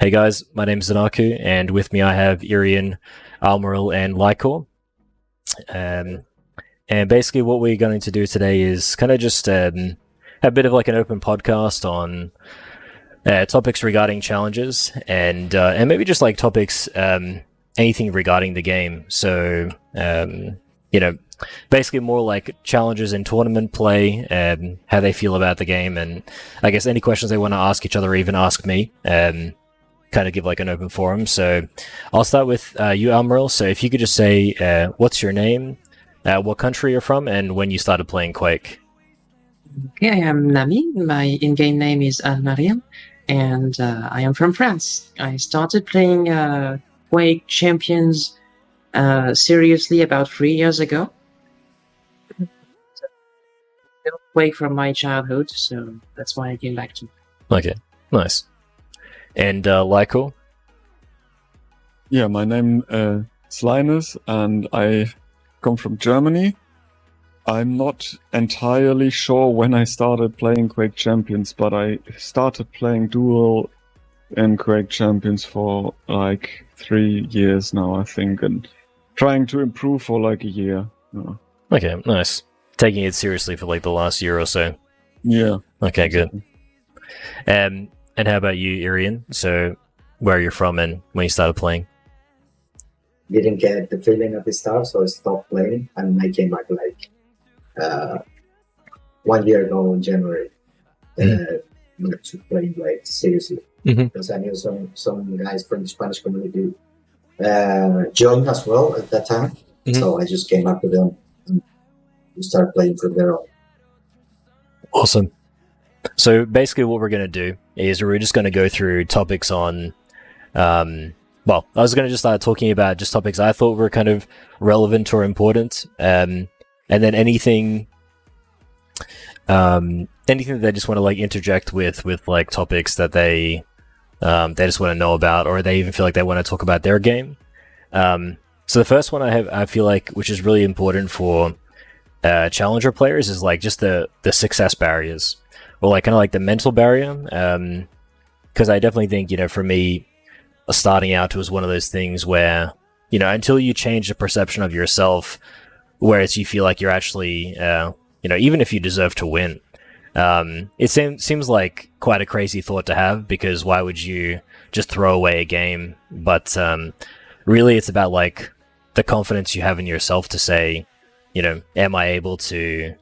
Hey guys, my name is Zanaku, and with me I have Eirian, Almaril, and Lycor. Um, and basically, what we're going to do today is kind of just a bit of like an open podcast on topics regarding challenges, and maybe just like topics, anything regarding the game. So, you know, basically more like challenges in tournament play, how they feel about the game, and I guess any questions they want to ask each other, or even ask me. Kind of give like an open forum. So I'll start with you, Almaril. So if you could just say what's your name, what country you're from, and when you started playing Quake. Okay, I am Nami. My in-game name is Almaril, and I am from France. I started playing Quake Champions seriously about 3 years ago. Quake from my childhood, so that's why I came back to. Okay, nice. And Lycor? Yeah, my name is Linus, and I come from Germany. I'm not entirely sure when I started playing Quake Champions, but I started playing Duel and Quake Champions for like 3 years now, I think, and trying to improve for like a year. Yeah. Okay, nice. Taking it seriously for like the last year or so. Yeah. Okay, good. And how about you, Eirian? So where you're from and when you started playing? Didn't get the feeling at the start, so I stopped playing, and I came back like 1 year ago in January to play like seriously, because I knew some guys from the Spanish community joined as well at that time, so I just came back to them and start playing from there on. Awesome. So basically what we're going to do is we're just going to go through topics on, well, I was going to just start talking about just topics I thought were kind of relevant or important, and then anything that they just want to like interject with like topics that they just want to know about, or they even feel like they want to talk about their game. So the first one I feel like, which is really important for challenger players, is like just the success barriers, or like kind of like the mental barrier. Because I definitely think, for me, starting out was one of those things where, until you change the perception of yourself, whereas you feel like you're actually, even if you deserve to win, it seems like quite a crazy thought to have, because why would you just throw away a game? But really, it's about like the confidence you have in yourself to say, am I able to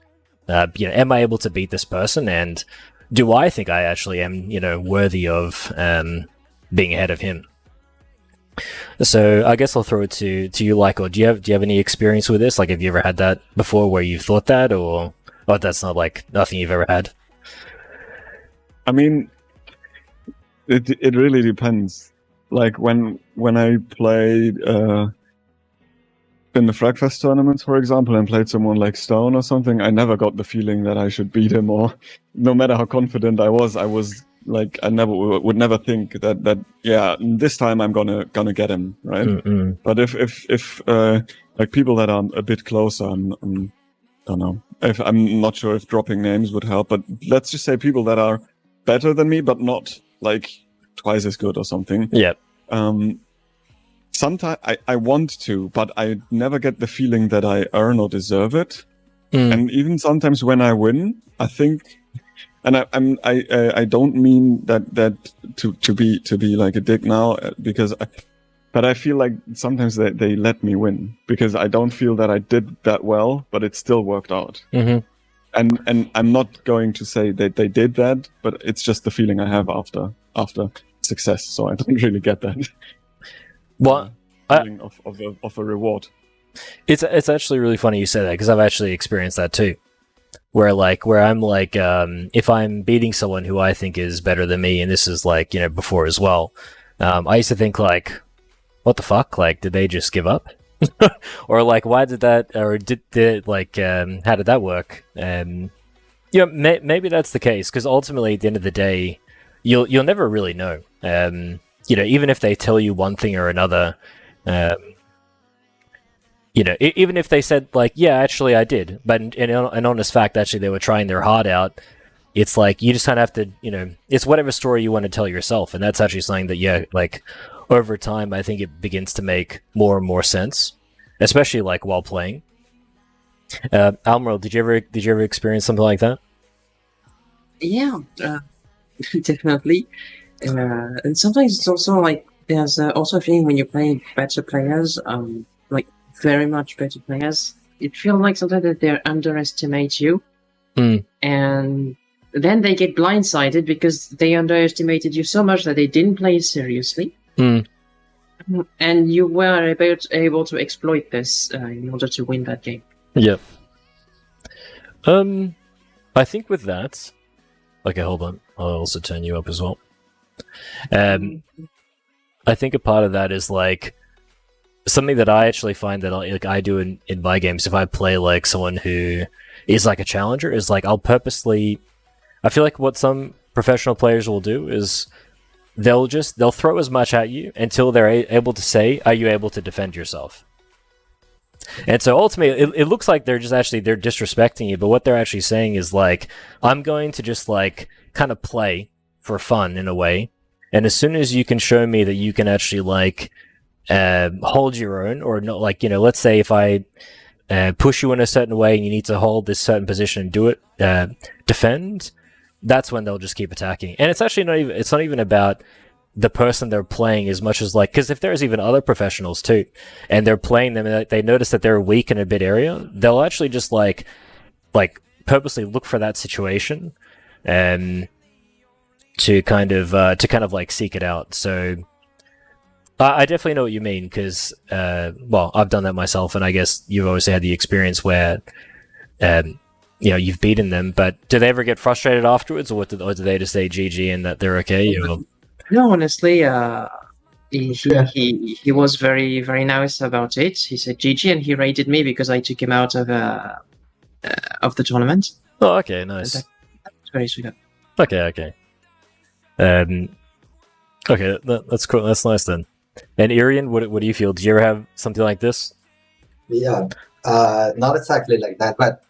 beat this person, and do I think I actually am, worthy of being ahead of him? So I guess I'll throw it to you, Lycor. Do you have any experience with this? Like, have you ever had that before, where you've thought that, or that's not like nothing you've ever had? I mean, it really depends. Like when I played in the Fragfest tournaments, for example, and played someone like Stone or something, I never got the feeling that I should beat him, or no matter how confident I was like, I would never think that yeah, this time I'm gonna get him, right? But if like people that are a bit closer, I don't know, if I'm not sure if dropping names would help, but let's just say people that are better than me, but not like twice as good or something. Yeah. Sometimes I want to, but I never get the feeling that I earn or deserve it. And even sometimes when I win, I think, and I don't mean that to be like a dick now, but I feel like sometimes they let me win, because I don't feel that I did that well, but it still worked out. And I'm not going to say that they did that, but it's just the feeling I have after success. So I don't really get that. Well, feeling of a reward. It's actually really funny you say that, because I've actually experienced that too. Where I'm like, if I'm beating someone who I think is better than me, and this is like, before as well, I used to think like, what the fuck? Like, did they just give up? Or like, why did that, or did like, how did that work? Maybe that's the case, because ultimately at the end of the day, you'll never really know. Even if they tell you one thing or another, even if they said like, yeah, actually I did, but in honest fact, actually they were trying their heart out, it's like you just kind of have to, it's whatever story you want to tell yourself, and that's actually something that like over time I think it begins to make more and more sense, especially like while playing. Almaril, did you ever experience something like that? Yeah, definitely. And sometimes it's also like there's also a feeling when you're playing better players, like very much better players. It feels like sometimes that they underestimate you, and then they get blindsided because they underestimated you so much that they didn't play seriously. And you were able to exploit this in order to win that game. Yep. I think with that... Okay, hold on. I'll also turn you up as well. I think a part of that is like something that I actually find that I do in my games. If I play like someone who is like a challenger, is like I'll purposely... I feel like what some professional players will do is they'll throw as much at you until they're able to say, "Are you able to defend yourself?" And so ultimately, it looks like they're disrespecting you, but what they're actually saying is like, I'm going to just like kind of play for fun in a way, and as soon as you can show me that you can actually like hold your own, or not, like, let's say if I push you in a certain way and you need to hold this certain position and do it, defend, that's when they'll just keep attacking. And it's actually not even about the person they're playing as much as like, because if there's even other professionals too, and they're playing them and they notice that they're weak in a bit area, they'll actually just like purposely look for that situation and to kind of like seek it out. So I definitely know what you mean, because well, I've done that myself, and I guess you've obviously had the experience where you've beaten them, but do they ever get frustrated afterwards, or do they just say GG and that they're okay? No, honestly, he was very, very nice about it. He said GG, and he rated me because I took him out of the tournament. Oh, okay, nice. That's very sweet. Okay. Okay, that's cool. That's nice then. And Eirian, what do you feel? Do you ever have something like this? Yeah, not exactly like that, but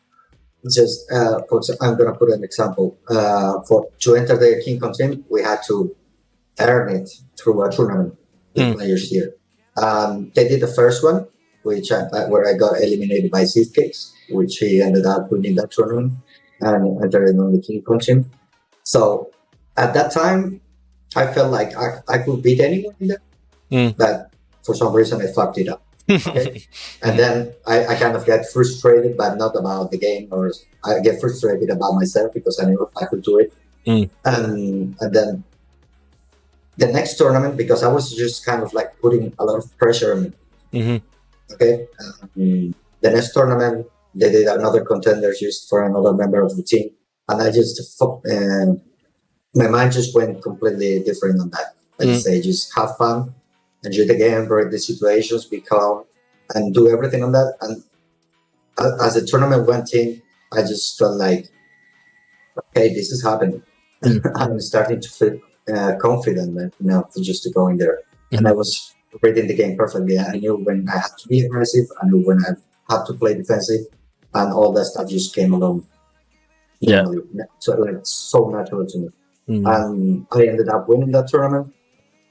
just I'm gonna put an example. To enter the King Kong team, we had to earn it through a tournament with players here. They did the first one, which where I got eliminated by JSKey, which he ended up winning that tournament and entering on the King Kong team. So at that time, I felt like I could beat anyone in there, but for some reason I fucked it up. Okay? And then I kind of get frustrated, but not about the game, or I get frustrated about myself because I knew I could do it. And then the next tournament, because I was just kind of like putting a lot of pressure on me. Okay, the next tournament they did another contender just for another member of the team, and I just my mind just went completely different on that. I just say, just have fun, enjoy the game, read the situations, be calm, and do everything on that. And as the tournament went in, I just felt like, okay, this is happening. I'm starting to feel confident enough just to go in there. And I was reading the game perfectly. I knew when I had to be aggressive, I knew when I had to play defensive, and all that stuff just came along. So natural to me. And I ended up winning that tournament.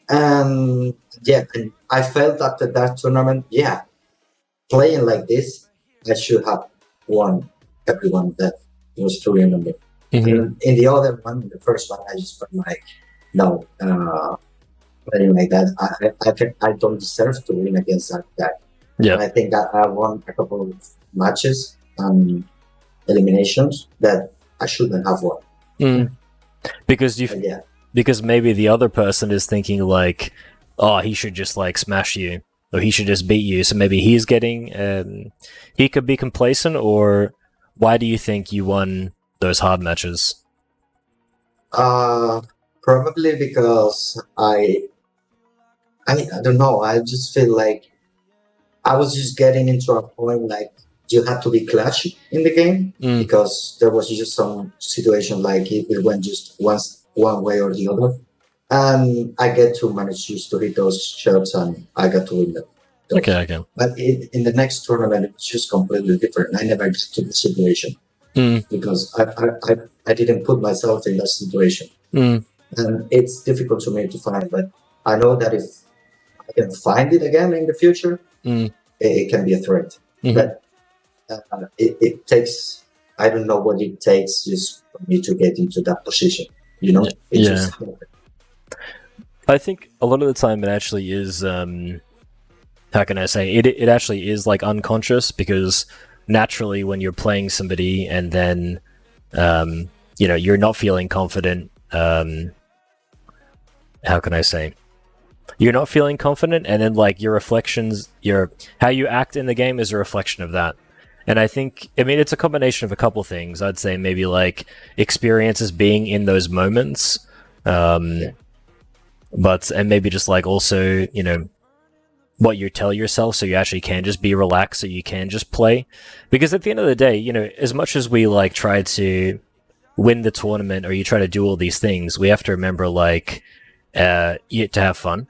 And and I felt after that tournament, playing like this, I should have won everyone that was throwing on me. In the other one, the first one, I just felt like, no, playing like that, I don't deserve to win against that guy. And I think that I won a couple of matches and eliminations that I shouldn't have won. Because maybe the other person is thinking like, oh, he should just like smash you, or he should just beat you. So maybe he's getting, he could be complacent, or why do you think you won those hard matches? Probably because I don't know. I just feel like I was just getting into a point like you had to be clutch in the game, because there was just some situation like it went just one way or the other, and I get to manage just to hit those shots, and I got to win them. Okay. But in the next tournament, it's just completely different. I never get to the situation. because I didn't put myself in that situation. And it's difficult to me to find, but I know that if I can find it again in the future, it can be a threat. But it takes, I don't know what it takes just for me to get into that position. You know? I think a lot of the time it actually is, how can I say, it actually is like unconscious, because naturally when you're playing somebody and then, you know, you're not feeling confident, how can I say, you're not feeling confident, and then like your reflections, how you act in the game is a reflection of that. And I think, I mean, it's a combination of a couple things. I'd say maybe like experiences being in those moments, but, and maybe just like also, you know, what you tell yourself, so you actually can just be relaxed, so you can just play. Because at the end of the day, you know, as much as we like try to win the tournament, or you try to do all these things, we have to remember like, to have fun.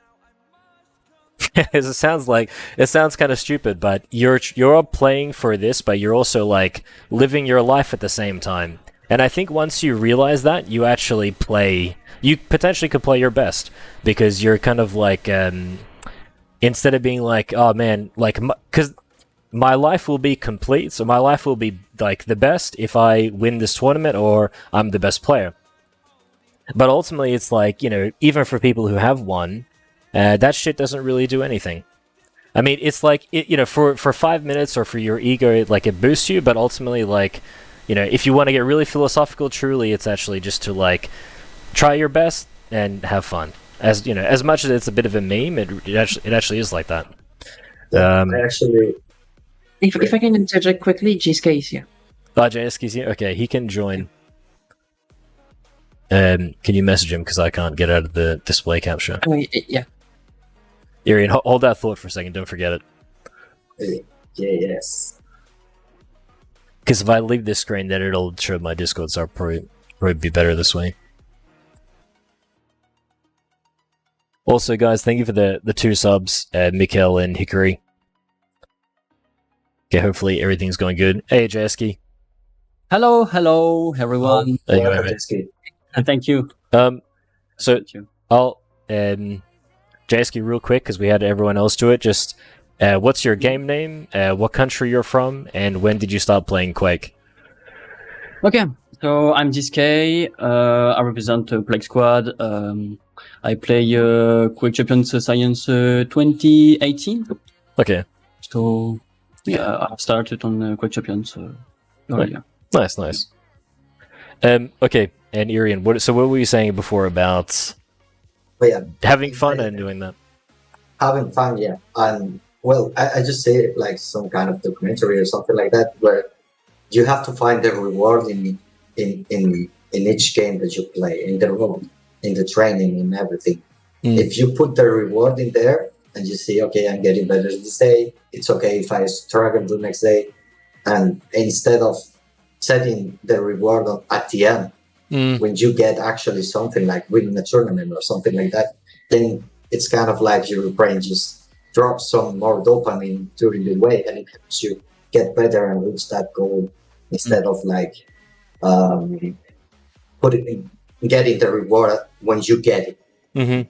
It sounds kind of stupid, but you're playing for this, but you're also like living your life at the same time. And I think once you realize that, you actually play, you potentially could play your best, because you're kind of like, instead of being like, oh man, like, because my life will be complete, so my life will be like the best if I win this tournament or I'm the best player. But ultimately, it's like, you know, even for people who have won, that shit doesn't really do anything. I mean, it's like, you know, for 5 minutes or for your ego, like it boosts you, but ultimately, like, you know, if you want to get really philosophical, truly, it's actually just to like try your best and have fun. As you know, as much as it's a bit of a meme, it actually is like that. I actually, if I can interject quickly, JSKey is here. JSKey's here. Okay, he can join. Can you message him, because I can't get out of the display capture? Yeah. Eirian, hold that thought for a second. Don't forget it. yes. Because if I leave this screen, then it'll show my Discord, so I'll probably be better this way. Also, guys, thank you for the 2 subs, Mikkel and Hickory. Okay, hopefully everything's going good. Hey, JSKey. Hello, everyone. There you go, mate. Thank you. So Thank you. I'll JSKey real quick, because we had everyone else do it. Just what's your game name? What country you're from? And when did you start playing Quake? Okay, so I'm JSKey. I represent Quake Squad. I play Quake Champions Science 2018. Okay. So yeah, I started on Quake Champions earlier. Nice. Okay, and Eirian, what were you saying before about having fun and doing that? Having fun, yeah. Well, I just say it like some kind of documentary or something like that, where you have to find the reward in each game that you play, in the room, in the training, in everything. If you put the reward in there and you see, okay, I'm getting better this day, it's okay if I struggle the next day, and instead of setting the reward at the end, when you get actually something like winning a tournament or something like that, then it's kind of like your brain just drops some more dopamine during the way, and it helps you get better and reach that goal, instead of like getting the reward when you get it. Mm-hmm.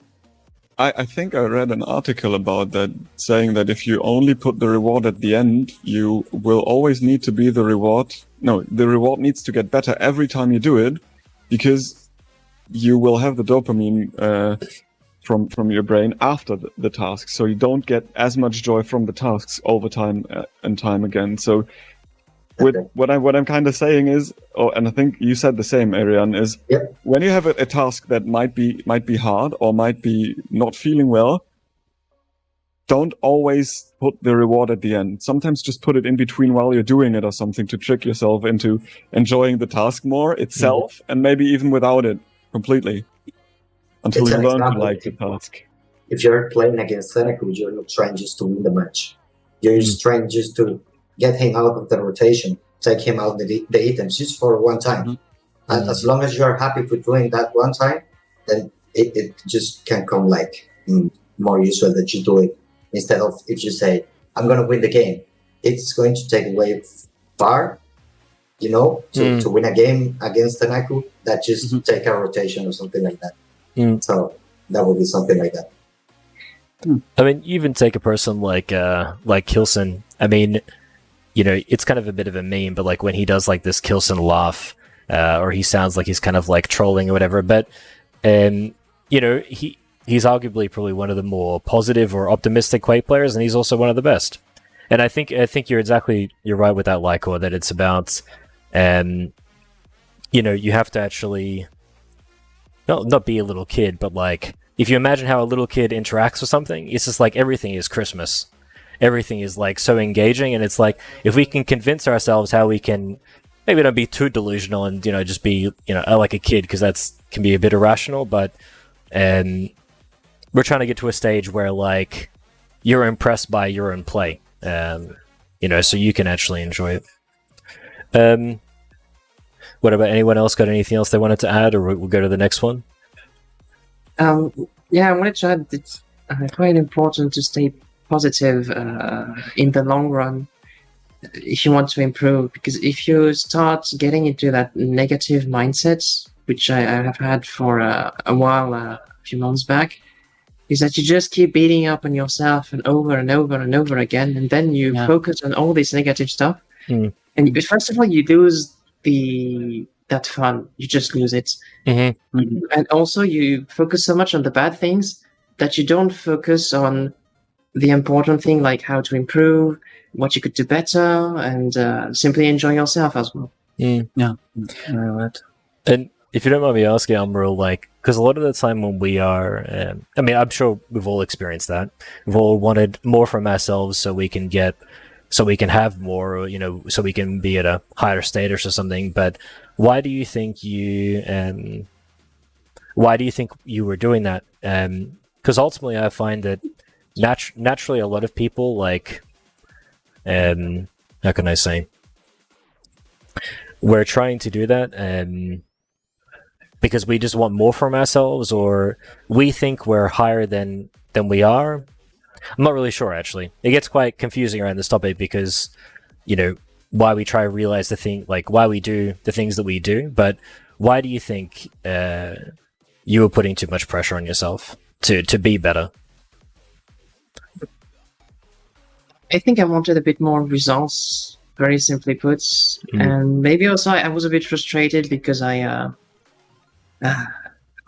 I think I read an article about that, saying that if you only put the reward at the end, you will always need to be the reward. No, the reward needs to get better every time you do it, because you will have the dopamine from your brain after the task. So you don't get as much joy from the tasks over time and time again. So what I'm kind of saying is, and I think you said the same, Eirian, is when you have a task that might be hard or might be not feeling well, don't always put the reward at the end. Sometimes just put it in between while you're doing it or something, to trick yourself into enjoying the task more itself, and maybe even without it completely, until you learn to like the task. If you're playing against Seneca, you're not trying just to win the match. You're just trying just to get him out of the rotation, take him out the items just for one time. And as long as you're happy with doing that one time, then it just can come like more usual that you do it. Instead of, if you say, I'm going to win the game, it's going to take away far to win a game against an Aku, that just take a rotation or something like that. So that would be something like that. I mean, even take a person like Kilson. I mean, it's kind of a bit of a meme, but like when he does like this Kilson laugh, or he sounds like he's kind of like trolling or whatever, but he's arguably probably one of the more positive or optimistic Quake players, and he's also one of the best. And I think you're right with that, Lycor, that it's about, you have to actually not be a little kid, but like if you imagine how a little kid interacts with something, it's just like everything is Christmas. Everything is like so engaging, and it's like if we can convince ourselves how we can maybe not be too delusional and just be like a kid, because that's can be a bit irrational, but we're trying to get to a stage where like you're impressed by your own play, so you can actually enjoy it. What about anyone else? Got anything else they wanted to add, or we'll go to the next one? Yeah, I wanted to add it's quite important to stay positive in the long run if you want to improve, because if you start getting into that negative mindset, which I have had for a while, a few months back, is that you just keep beating up on yourself and over and over and over again, and then you focus on all this negative stuff, and first of all you lose that fun. You just lose it, and also you focus so much on the bad things that you don't focus on the important thing, like how to improve, what you could do better, and simply enjoy yourself as well. Right. And if you don't mind me asking, Almaril, like, because a lot of the time when we are, I mean, I'm sure we've all experienced that. We've all wanted more from ourselves so we can have more, or, so we can be at a higher status or something. But why do you think you were doing that? Because ultimately I find that naturally a lot of people, like, how can I say? We're trying to do that because we just want more from ourselves, or we think we're higher than we are. I'm not really sure, actually. It gets quite confusing around this topic because, why we try to realize why we do the things that we do. But why do you think you were putting too much pressure on yourself to be better? I think I wanted a bit more results, very simply put. And maybe also I was a bit frustrated because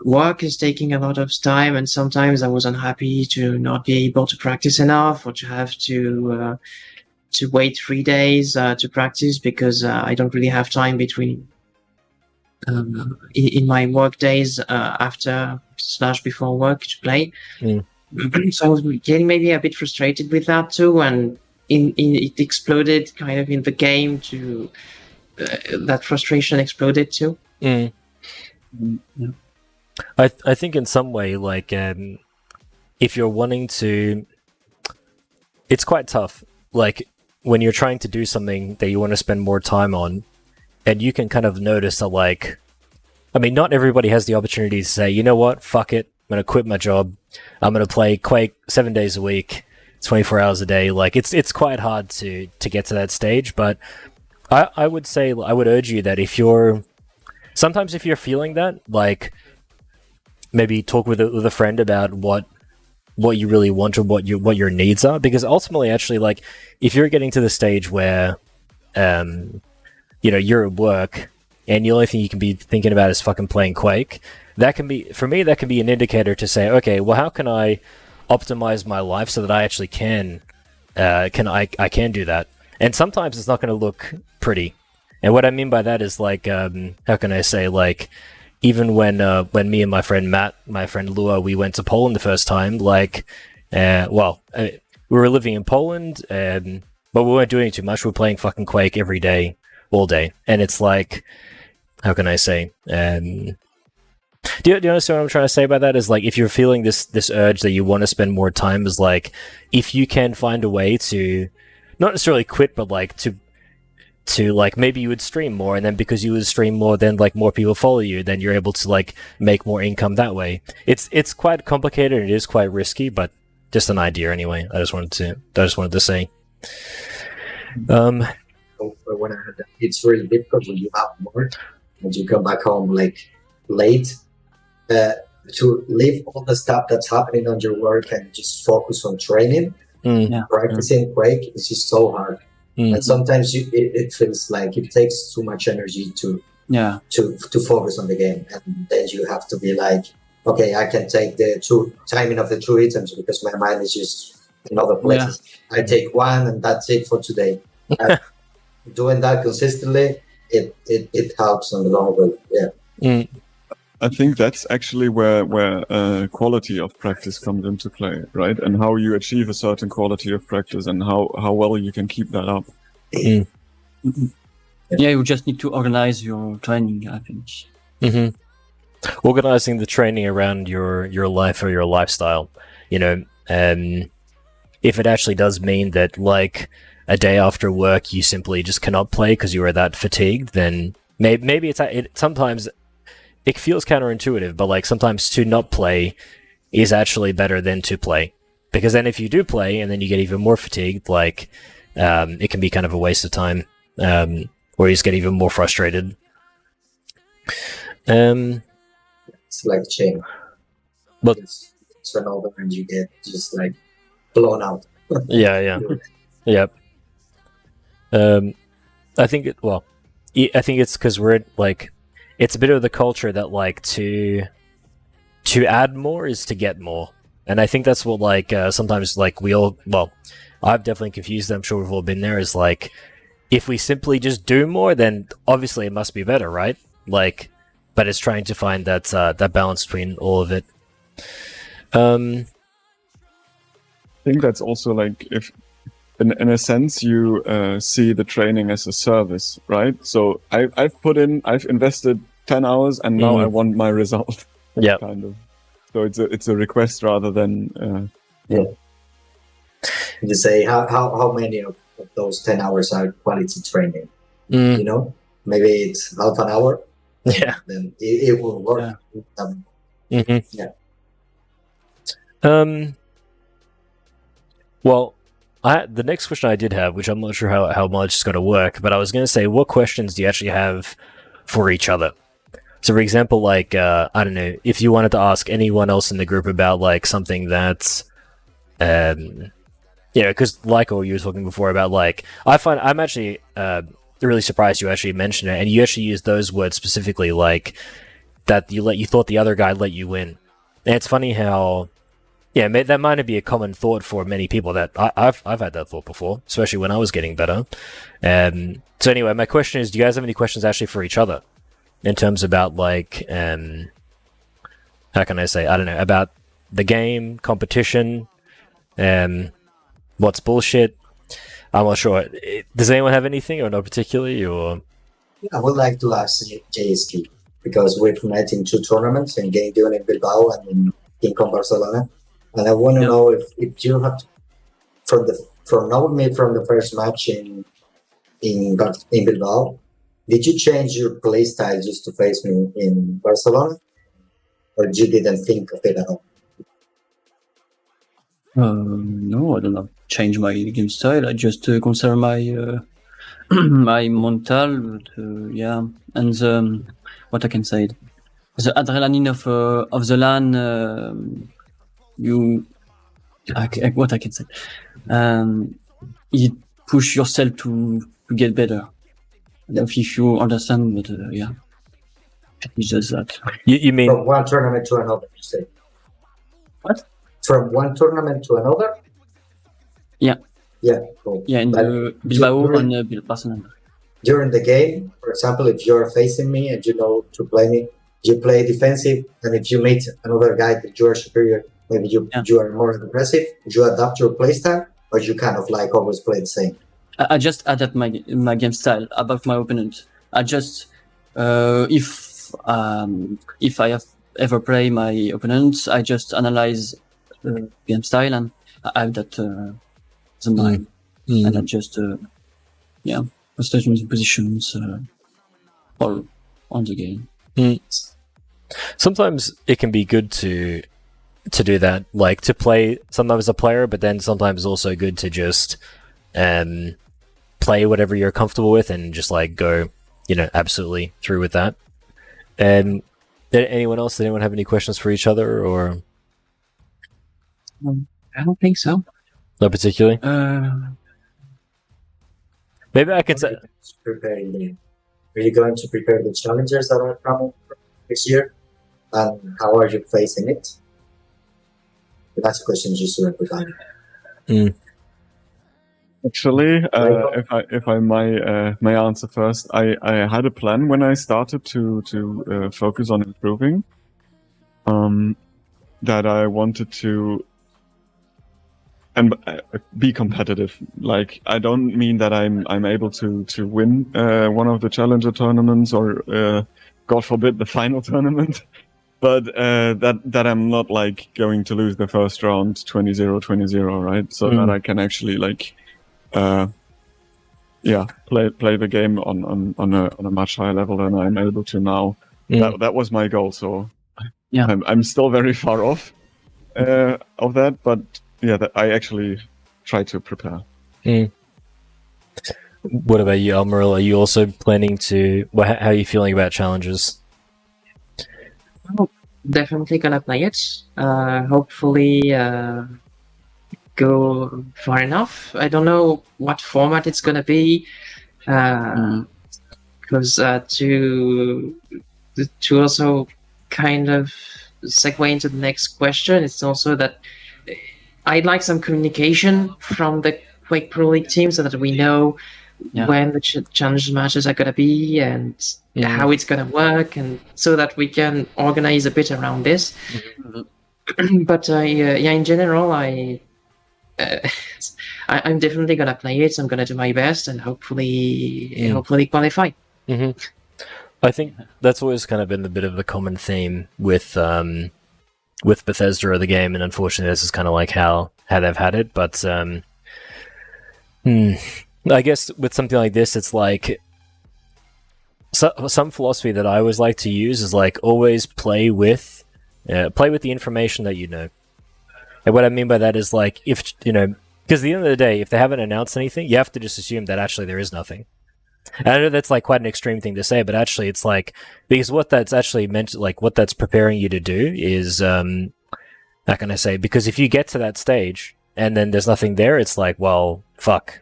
work is taking a lot of time, and sometimes I was unhappy to not be able to practice enough, or to have to wait 3 days to practice because I don't really have time between in my work days after/before work to play. So I was getting maybe a bit frustrated with that too, and it exploded kind of in the game to that frustration exploded too. I think in some way, like, if you're wanting to, it's quite tough. Like, when you're trying to do something that you want to spend more time on, and you can kind of notice that, like, I mean, not everybody has the opportunity to say, you know what, fuck it, I'm going to quit my job, I'm going to play Quake 7 days a week, 24 hours a day. Like, it's quite hard to get to that stage, but I would say, I would urge you that if you're feeling that, like, maybe talk with a friend about what you really want or what your needs are, because ultimately, actually, like, if you're getting to the stage where you're at work and the only thing you can be thinking about is fucking playing Quake, that can be an indicator to say, okay, well, how can I optimize my life so that I actually can do that? And sometimes it's not going to look pretty. And what I mean by that is, like, how can I say, like, even when me and my friend Matt, my friend Lua, we went to Poland the first time, like, we were living in Poland, but we weren't doing too much. We were playing fucking Quake every day, all day. And it's like, how can I say? Do you understand what I'm trying to say by that? Is like, if you're feeling this urge that you want to spend more time, is like, if you can find a way to, not necessarily quit, but like to like, maybe you would stream more, and then because you would stream more, then like more people follow you, then you're able to like make more income that way. It's quite complicated, and it is quite risky, but just an idea anyway. I just wanted to say. when I had that, it's really difficult when you have work and you come back home like late. To leave all the stuff that's happening on your work and just focus on training, practicing Quake is just so hard. And sometimes it feels like it takes too much energy to focus on the game, and then you have to be like, okay, I can take the timing of the 2 items because my mind is just in other places. I take one and that's it for today. Doing that consistently, it helps on the long run. I think that's actually where quality of practice comes into play, right? And how you achieve a certain quality of practice and how well you can keep that up. Yeah, you just need to organize your training, I think. Organizing the training around your life or your lifestyle, you know, if it actually does mean that like a day after work you simply just cannot play because you are that fatigued, then maybe it sometimes it feels counterintuitive, but like sometimes to not play is actually better than to play, because then if you do play and then you get even more fatigued, like it can be kind of a waste of time, or you just get even more frustrated. It's like chain. But it's turn over and you get just like blown out. Yep. I think it's because we're like, it's a bit of the culture that like to add more is to get more, and I think that's what like sometimes like I've definitely confused them. I'm sure we've all been there. Is like, if we simply just do more, then obviously it must be better, right? Like, but it's trying to find that balance between all of it. I think that's also like, if in a sense you see the training as a service, right? So I've invested 10 hours and now I want my result. Yeah, kind of. So it's a request rather than You say how many of those 10 hours are quality training? You know, maybe it's half an hour. Yeah, then it will work. Well, the next question I did have, which I'm not sure how much it's going to work, but I was going to say, what questions do you actually have for each other? So, for example, like, I don't know, if you wanted to ask anyone else in the group about, like, something that's, because like what you were talking before about, like, I'm actually really surprised you actually mentioned it, and you actually used those words specifically, like, that you thought the other guy let you win. And it's funny how... Yeah, that might be a common thought for many people. That I've had that thought before, especially when I was getting better. So anyway, my question is: do you guys have any questions actually for each other, in terms about like, how can I say? I don't know, about the game, competition, what's bullshit? I'm not sure. Does anyone have anything, or not particularly, or? I would like to ask JSKey, because we've met in 2 tournaments, in Game Doing in Bilbao and in King Kong Barcelona. And I want to know if you have from the first match in Bilbao, did you change your playstyle just to face me in Barcelona, or you didn't think of it at all? No, I don't know. Change my game style. I just consider my my mental, and what I can say, the adrenaline of the LAN. What I can say, you push yourself to get better. If you understand, but it's just that. You mean from one tournament to another? You say what? From one tournament to another? Yeah. Yeah. Cool. Yeah, in the Bilbao and Barcelona. During the game, for example, if you're facing me and you know to play me, you play defensive, and if you meet another guy that you are superior, maybe you are more aggressive, you adapt your playstyle, or you kind of like always play the same? I just adapt my game style about my opponent. I just if I have ever play my opponents, I just analyze game style and I have that the mind, and I just stage positions all on the game. Sometimes it can be good to do that, like to play sometimes a player, but then sometimes also good to just play whatever you're comfortable with and just like go, absolutely through with that. And anyone else? Did anyone have any questions for each other, or I don't think so. not particularly? Maybe I can say. Are you going to prepare the challenges that are coming this year? And how are you facing it? That's a question just to everybody. Actually, if I may answer first, I had a plan when I started to focus on improving. That I wanted to be competitive. Like, I don't mean that I'm able to win one of the challenger tournaments or God forbid the final tournament, but that I'm not like going to lose the first round 20-0, 20-0, right? So that I can actually like play the game on a much higher level than I'm able to now. That was my goal. So I'm still very far off of that, but I actually try to prepare. What about you, Almaril? Are you also planning to? How are you feeling about challenges? Well, definitely gonna play it. Hopefully, go far enough. I don't know what format it's gonna be, because to also kind of segue into the next question, it's also that I'd like some communication from the Quake Pro League team so that we know when the challenge matches are gonna be and how it's gonna work, and so that we can organize a bit around this. But in general, I'm definitely gonna play it. I'm gonna do my best and hopefully qualify. I think that's always kind of been a bit of a common theme with Bethesda or the game, and unfortunately, this is kind of like how they've had it. But I guess with something like this, it's like some philosophy that I always like to use is like always play with the information that you know. And what I mean by that is like, if because at the end of the day, if they haven't announced anything, you have to just assume that actually there is nothing. And I know that's like quite an extreme thing to say, but actually it's like, because what that's actually meant, like what that's preparing you to do is, how can I say? Because if you get to that stage and then there's nothing there, it's like, well, fuck.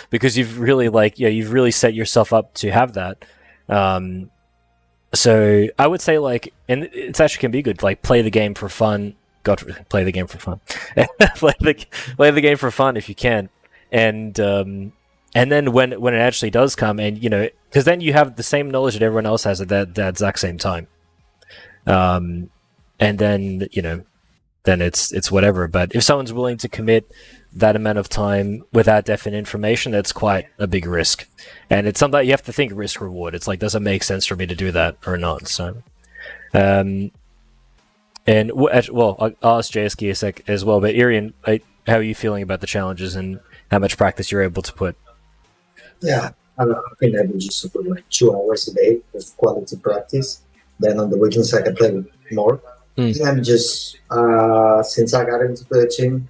Because you've really set yourself up to have that. So I would say like, and it actually can be good, like play the game for fun. Play the game for fun. play the game for fun if you can. And then when it actually does come, and because then you have the same knowledge that everyone else has at that exact same time, and then then it's whatever. But if someone's willing to commit that amount of time without definite information, that's quite a big risk, and it's something that you have to think risk reward. It's like, does it make sense for me to do that or not? So, and I'll ask JSKey a sec as well. But Eirian, how are you feeling about the challenges and how much practice you're able to put? Yeah, I think I would just put like 2 hours a day of quality practice. Then on the weekends I can play more. And I'm just since I got into the team,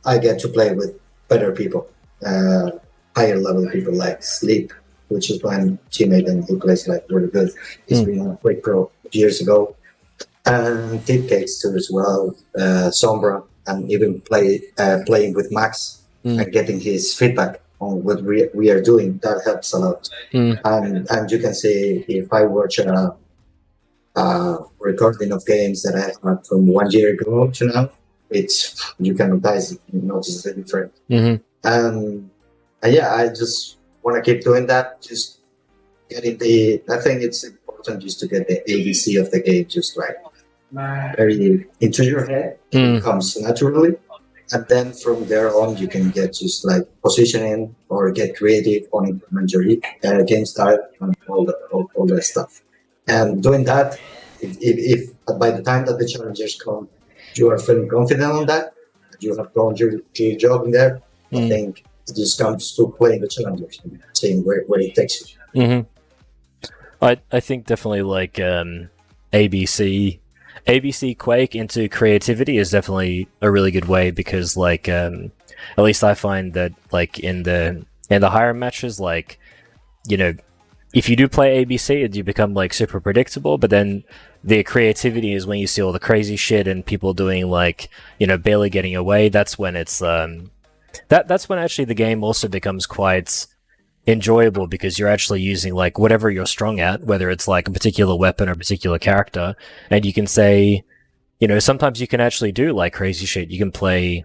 I get to play with better people, higher level people like Sleep, which is my teammate, and he plays like really good. He's been on Quake Pro years ago, and Tipcakes too as well, Sombra, and even playing with Max and getting his feedback on what we are doing. That helps a lot. And you can see, if I watch a recording of games that I had from 1 year ago to now, you can notice the difference. And yeah, I just want to keep doing that. Just getting I think it's important just to get the ABC of the game just right, very into your head. It comes naturally. And then from there on, you can get just like positioning or get creative on implement your game style and all that stuff. And doing that, if by the time that the challengers come, you are feeling confident on that, you have done your job in there, I think it just comes to playing the challengers and seeing where it takes you. I think definitely like ABC Quake into creativity is definitely a really good way, because like at least I find that like in the And the higher matches, like, you know, if you do play ABC, you become like super predictable, but then the creativity is when you see all the crazy shit and people doing like, you know, barely getting away. That's when it's that's when actually the game also becomes quite enjoyable, because you're actually using like whatever you're strong at, whether it's like a particular weapon or a particular character, and you can say, you know, sometimes you can actually do like crazy shit. You can play,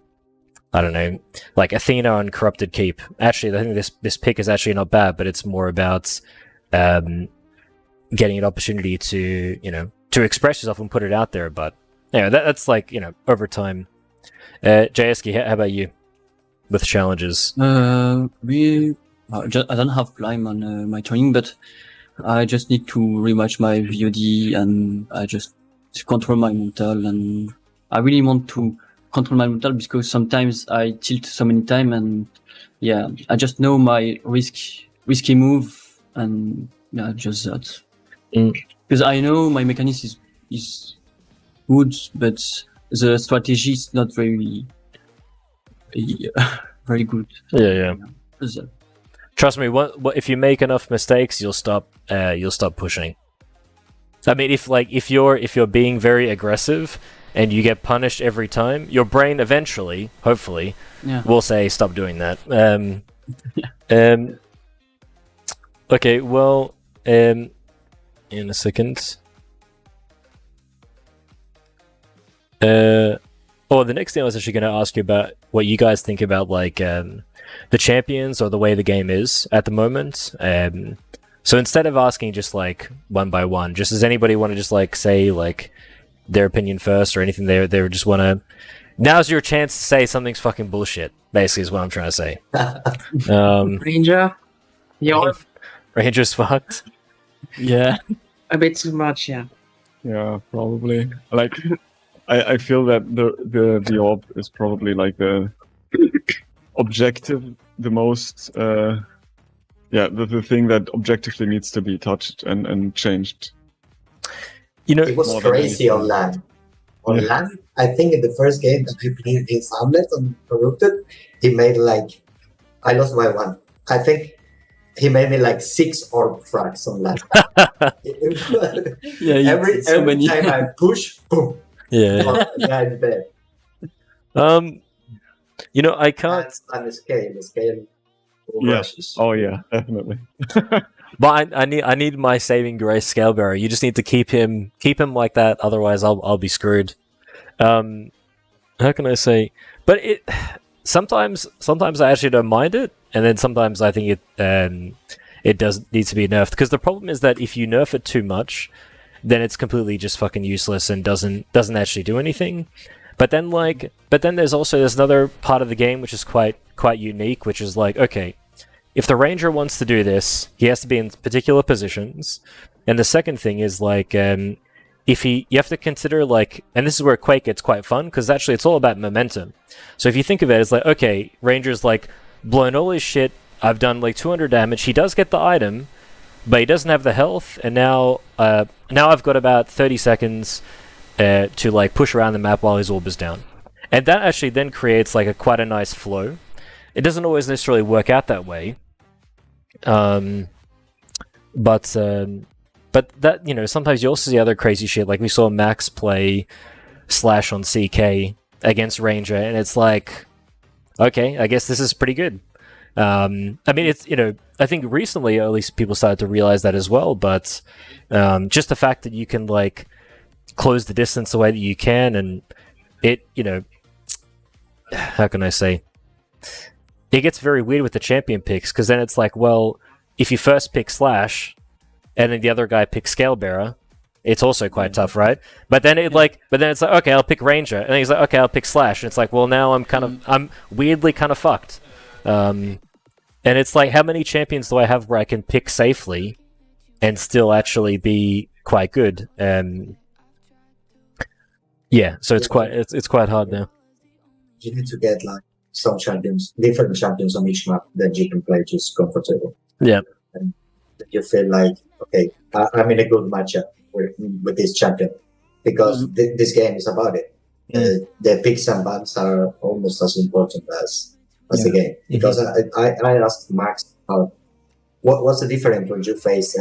I don't know, like Athena on Corrupted Keep. Actually, I think this pick is actually not bad, but it's more about getting an opportunity to, you know, to express yourself and put it out there. But anyway, that's like, you know, over time. JSKey, how about you with challenges? I don't have Climb on my training, but I just need to rematch my VOD, and I just control my mental, and I really want to control my mental because sometimes I tilt so many times, and yeah, I just know my risky move, and yeah, just that. Because I know my mechanism is good, but the strategy is not very very good. Yeah. Just that. Trust me, what if you make enough mistakes, you'll stop pushing. I mean, if you're being very aggressive and you get punished every time, your brain eventually, hopefully, will say stop doing that. Okay, well, in a second. The next thing I was actually going to ask you about what you guys think about like the champions or the way the game is at the moment. So instead of asking just like one by one, just does anybody want to just like say like their opinion first or anything? They just want to. Now's your chance to say something's fucking bullshit. Basically, is what I'm trying to say. Ranger, you're Ranger's fucked. Yeah. a bit too much, yeah. Yeah, probably. Like, I feel that the orb is probably like the objective, the most the thing that objectively needs to be touched and changed. You know, It was crazy on LAN. On LAN, I think in the first game that we played against Hamlet on Corrupted, he made like, I lost by one. I think he made me like 6 orb frags on LAN. Yeah, every time I push, boom. yeah. Yeah, in bed. You know, I can't. And the scale. Yes. Oh yeah, definitely. But I need my saving grace scale bearer. You just need to keep him like that. Otherwise, I'll be screwed. How can I say? But sometimes I actually don't mind it, and then sometimes I think it does need to be nerfed, because the problem is that if you nerf it too much, then it's completely just fucking useless and doesn't actually do anything. But then there's another part of the game which is quite unique, which is like, okay, if the ranger wants to do this, he has to be in particular positions. And the second thing is like, you have to consider like, and this is where Quake gets quite fun, because actually it's all about momentum. So if you think of it, it's like, okay, ranger's like blown all his shit. I've done like 200 damage. He does get the item, but he doesn't have the health. And now I've got about 30 seconds to like push around the map while his orb is down. And that actually then creates like quite a nice flow. It doesn't always necessarily work out that way. But that, you know, sometimes you also see other crazy shit. Like we saw Max play Slash on CK against Ranger, and it's like, okay, I guess this is pretty good. I mean, it's, you know, I think recently at least people started to realize that as well, but just the fact that you can like close the distance the way that you can, and it, you know, how can I say, it gets very weird with the champion picks, because then it's like, well, if you first pick Slash and then the other guy picks Scale Bearer, it's also quite tough, right? But then it's like, okay, I'll pick Ranger, and then he's like, okay, I'll pick Slash, and it's like, well, now I'm weirdly kind of fucked. And it's like, how many champions do I have where I can pick safely and still actually be quite good? Yeah, so it's quite hard now. You need to get like some champions, different champions on each map that you can play just comfortable. Yeah. And you feel like, okay, I'm in a good matchup with this champion, because this game is about it. The picks and bans are almost as important as as the game. Because I asked Max, what's the difference when you face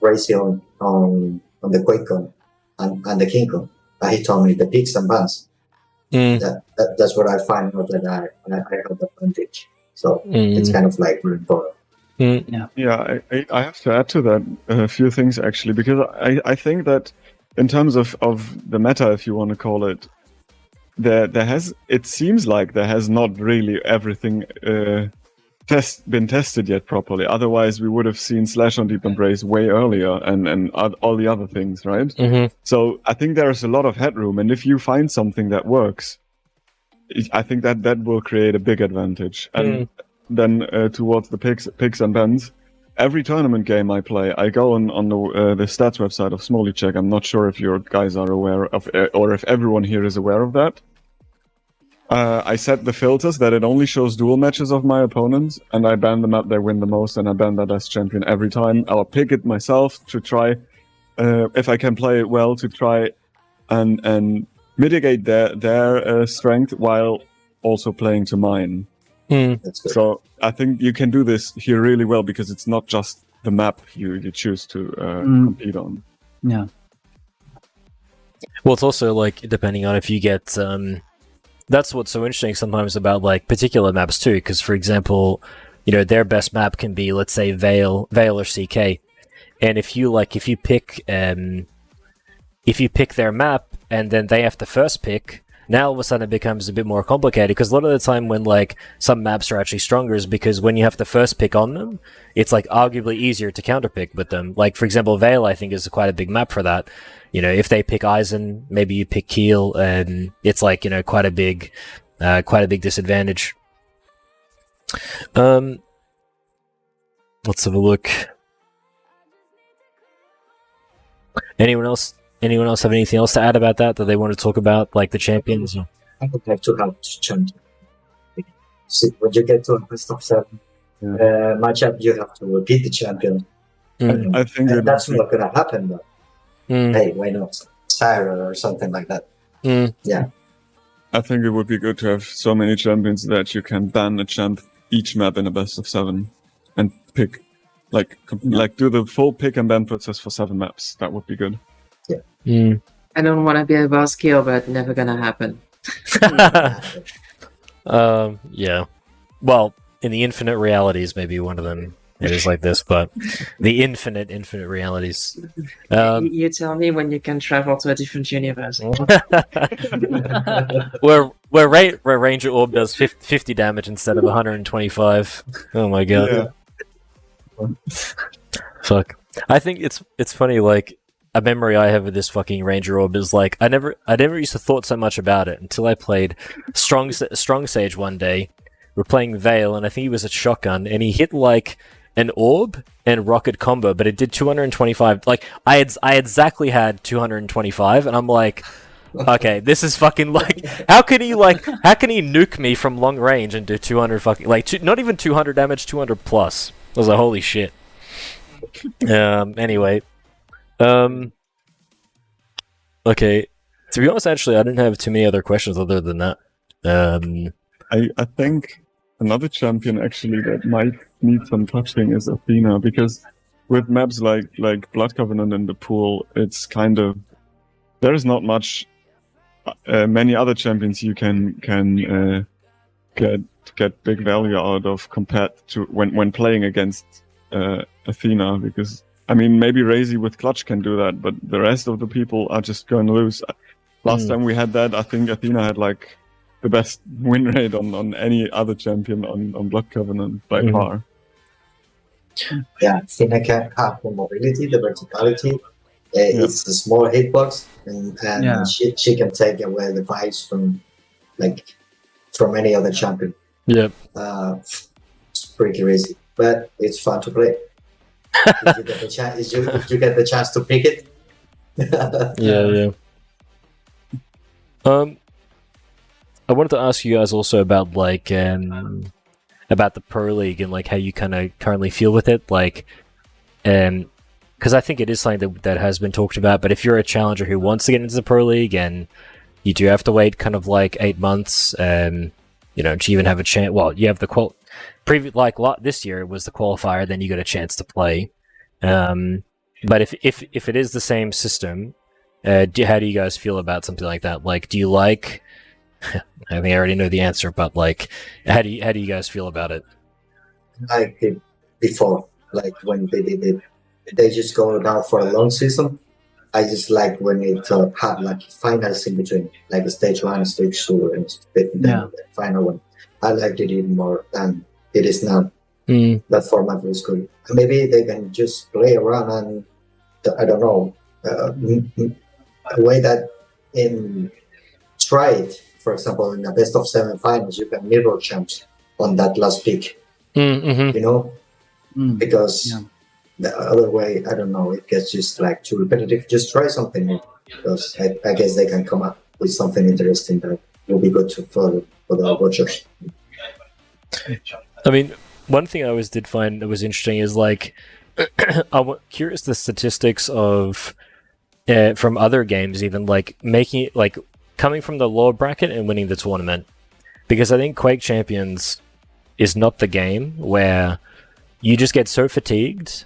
Razion on the QuakeCon and the KingCon? And he told me the picks and bans. That's what I find out that I have the advantage. So it's kind of like really important. Yeah, I have to add to that a few things actually, because I think that in terms of the meta, if you want to call it, it seems like there has not really everything been tested yet properly. Otherwise, we would have seen Slash on Deep Embrace way earlier and all the other things, right? So I think there's a lot of headroom, and if you find something that works, I think that will create a big advantage. And then towards the picks and bans, every tournament game I play, I go on the stats website of Smolly Check. I'm not sure if you guys are aware of, or if everyone here is aware of that. I set the filters that it only shows duel matches of my opponents, and I ban the map they win the most, and I ban that as champion every time. I'll pick it myself to try, if I can play it well, to try and mitigate their strength while also playing to mine. So I think you can do this here really well, because it's not just the map you choose to compete on. Yeah. Well, it's also like depending on if you get. That's what's so interesting sometimes about like particular maps too, because for example, their best map can be, let's say, Veil or CK, and if you pick their map and then they have the first pick, now all of a sudden it becomes a bit more complicated, because a lot of the time when like some maps are actually stronger is because when you have the first pick on them, it's like arguably easier to counterpick with them. Like for example, Veil I think is quite a big map for that. If they pick Eisen, maybe you pick Keel, and it's like quite a big disadvantage. Let's have a look. Anyone else have anything else to add about that they want to talk about, like the champions? I would like to have champion. See, when you get to a best of 7 matchup, you have to beat the champion. I think that's not going to happen, though. Hey, why not? Siren or something like that. Yeah. I think it would be good to have so many champions that you can ban a champ each map in a best of 7 and pick, like do the full pick and ban process for 7 maps. That would be good. Yeah. I don't want to be a boss kill, but never gonna happen. Yeah. Well, in the infinite realities, maybe one of them it is like this, but the infinite realities. You tell me when you can travel to a different universe. where Ranger Orb does 50 damage instead of 125. Oh my god. Yeah. Fuck. I think it's funny, like, a memory I have of this fucking Ranger Orb is like, I never used to thought so much about it until I played Strong Sage one day. We're playing Veil, and I think he was at shotgun, and he hit like an orb and rocket combo, but it did 225. Like I exactly had 225, and I'm like, okay, this is fucking like, how can he nuke me from long range and do 200 fucking not even 200 damage, 200 plus? I was like, holy shit. Anyway, okay. To be honest, actually, I didn't have too many other questions other than that. I think another champion actually that might need some touching is Athena, because with maps like Blood Covenant in the pool, it's kind of, there is not much many other champions you can get big value out of compared to when playing against Athena, because I mean maybe Razy with Clutch can do that, but the rest of the people are just going to lose. Last time we had that, I think Athena had like the best win rate on any other champion on Blood Covenant by far. Yeah, Athena can have the mobility, the verticality. It's a small hitbox, and she can take away the vibes from any other champion. Yep. It's pretty easy, but it's fun to play. If you get the chance to pick it. Yeah. I wanted to ask you guys also about like about the Pro League and like how you kind of currently feel with it, like, because I think it is something that has been talked about. But if you're a challenger who wants to get into the Pro League and you do have to wait kind of like 8 months, to even have a chance. Well, you have the this year it was the qualifier, then you got a chance to play. But if it is the same system, how do you guys feel about something like that? Like, do you like? I think I already know the answer, but like, how do you guys feel about it? Like before, like when they just go down for a long season. I just like when it had like finals in between, like stage 1, stage 2, and the final one. I liked it even more than it is now. That format was good. Maybe they can just play around and I don't know a way that try it. For example, in the best of 7 finals, you can mirror champs on that last pick. Because the other way, I don't know, it gets just like too repetitive. Just try something new, because I guess they can come up with something interesting that will be good for the watchers. I mean, one thing I always did find that was interesting is like, I'm curious the statistics of from other games, even like making it like coming from the lower bracket and winning the tournament, because I think Quake Champions is not the game where you just get so fatigued.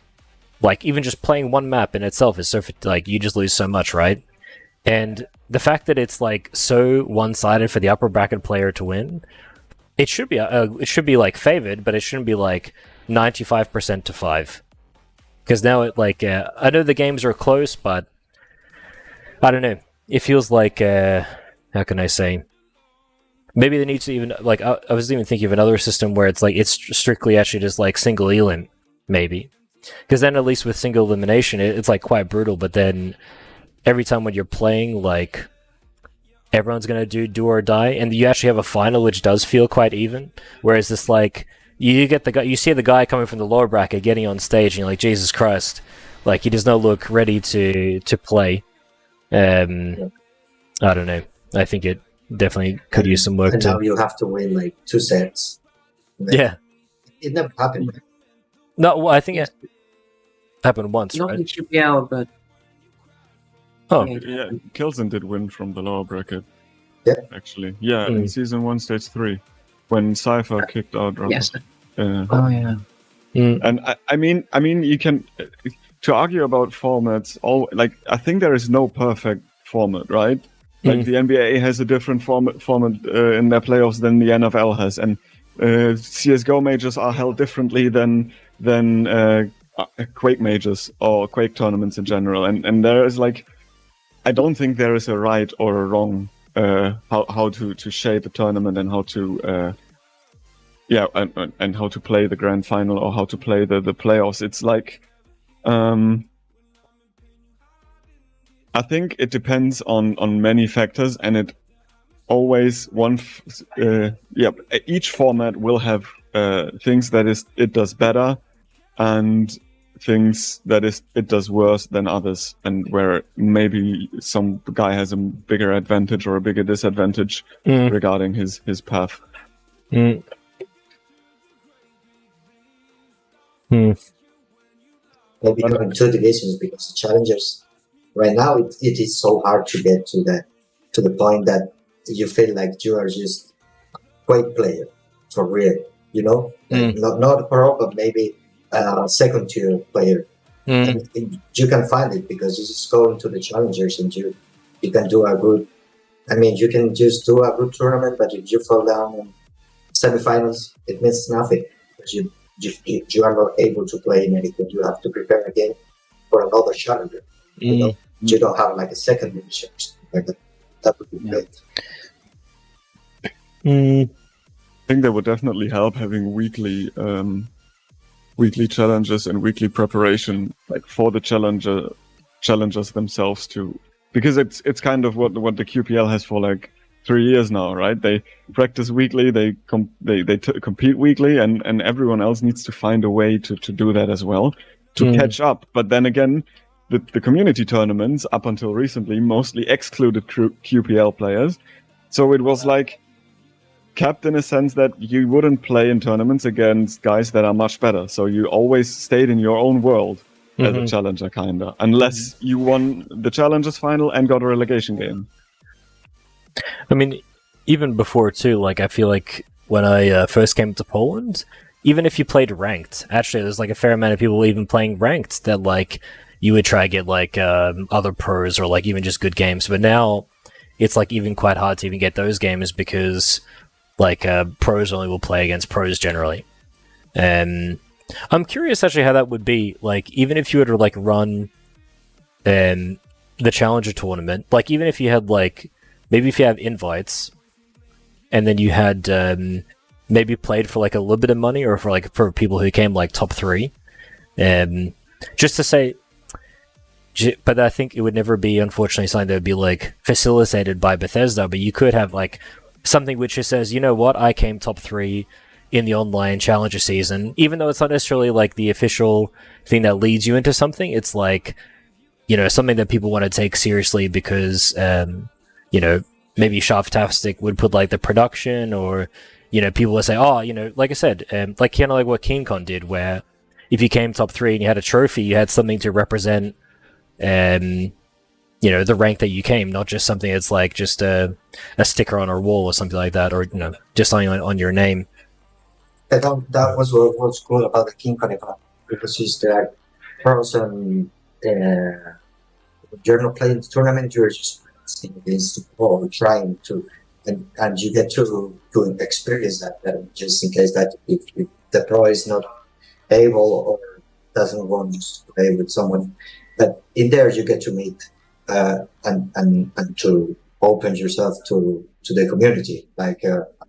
Like, even just playing one map in itself is so like you just lose so much, right? And the fact that it's like so one-sided for the upper bracket player to win, it should be like favored, but it shouldn't be like 95% to 5. Because now it like I know the games are close, but I don't know. It feels like how can I say? Maybe they need to even like I was even thinking of another system where it's like it's strictly actually just like single elim, maybe. Because then at least with single elimination, it's like quite brutal. But then every time when you're playing, like everyone's gonna do or die, and you actually have a final which does feel quite even. Whereas this like you get the guy, you see the guy coming from the lower bracket getting on stage, and you're like, Jesus Christ, like he does not look ready to play. I don't know. I think it definitely could use some work. And now you have to win like 2 sets. Yeah, it never happened. No, well, I think it happened once, Not right? in QPL, but Oh, Yeah, Kilson did win from the lower bracket. Yeah. Actually. Yeah, in season 1, stage 3. When Cypher kicked out Rocket. yes. Oh yeah. And I mean, you can to argue about formats. I think there is no perfect format, right? Like the NBA has a different format in their playoffs than the NFL has, and CS:GO majors are held differently than Quake majors or Quake tournaments in general. And there is like, I don't think there is a right or a wrong how to shape a tournament and how to and how to play the grand final or how to play the playoffs. It's like I think it depends on many factors, and it always each format will have things that it does better and things that it does worse than others, and where maybe some guy has a bigger advantage or a bigger disadvantage regarding his path. Maybe having 2 divisions, because the challengers right now it is so hard to get to the point that you feel like you are just a Quake player for real, like not a pro, but maybe a second tier player. And you can find it because you just go into the challengers and you can do a good. I mean, you can just do a good tournament, but if you fall down in semifinals, it means nothing because you are not able to play in anything. You have to prepare again for another challenger. You don't have like a second division or something like that. That would be great. I think that would definitely help having weekly challenges and weekly preparation, like for the challengers themselves too, because it's kind of what the QPL has for like 3 years now, right? They practice weekly, they compete weekly, and everyone else needs to find a way to do that as well to catch up. But then again, the community tournaments up until recently mostly excluded QPL players, so it was like capped in a sense that you wouldn't play in tournaments against guys that are much better. So you always stayed in your own world as a challenger, kinda, unless you won the challengers final and got a relegation game. I mean, even before too, like I feel like when I first came to Poland, even if you played ranked, actually there's like a fair amount of people even playing ranked that like you would try to get like other pros or like even just good games. But now it's like even quite hard to even get those games because like pros only will play against pros generally. And I'm curious actually how that would be, like even if you were to like run the Challenger tournament, like even if you had like, maybe if you have invites and then you had maybe played for like a little bit of money or for people who came like top 3, just to say, but I think it would never be, unfortunately, something that would be like facilitated by Bethesda, but you could have like something which just says, you know what, I came top 3 in the online Challenger season, even though it's not necessarily like the official thing that leads you into something. It's like, you know, something that people want to take seriously because, you know, maybe Shaftastic would put like the production, or, you know, people would say, oh, you know, like I said, like kind of like what KeenCon did, where if you came top 3 and you had a trophy, you had something to represent, you know, the rank that you came, not just something that's like just a sticker on a wall or something like that, or, you know, just something on your name. That was what was cool about the KeenCon event, because it's the pros and you're not playing the tournament, you're just against the ball, trying to, and you get to experience that just in case that if the pro is not able or doesn't want to play with someone, but in there you get to meet and to open yourself to the community, like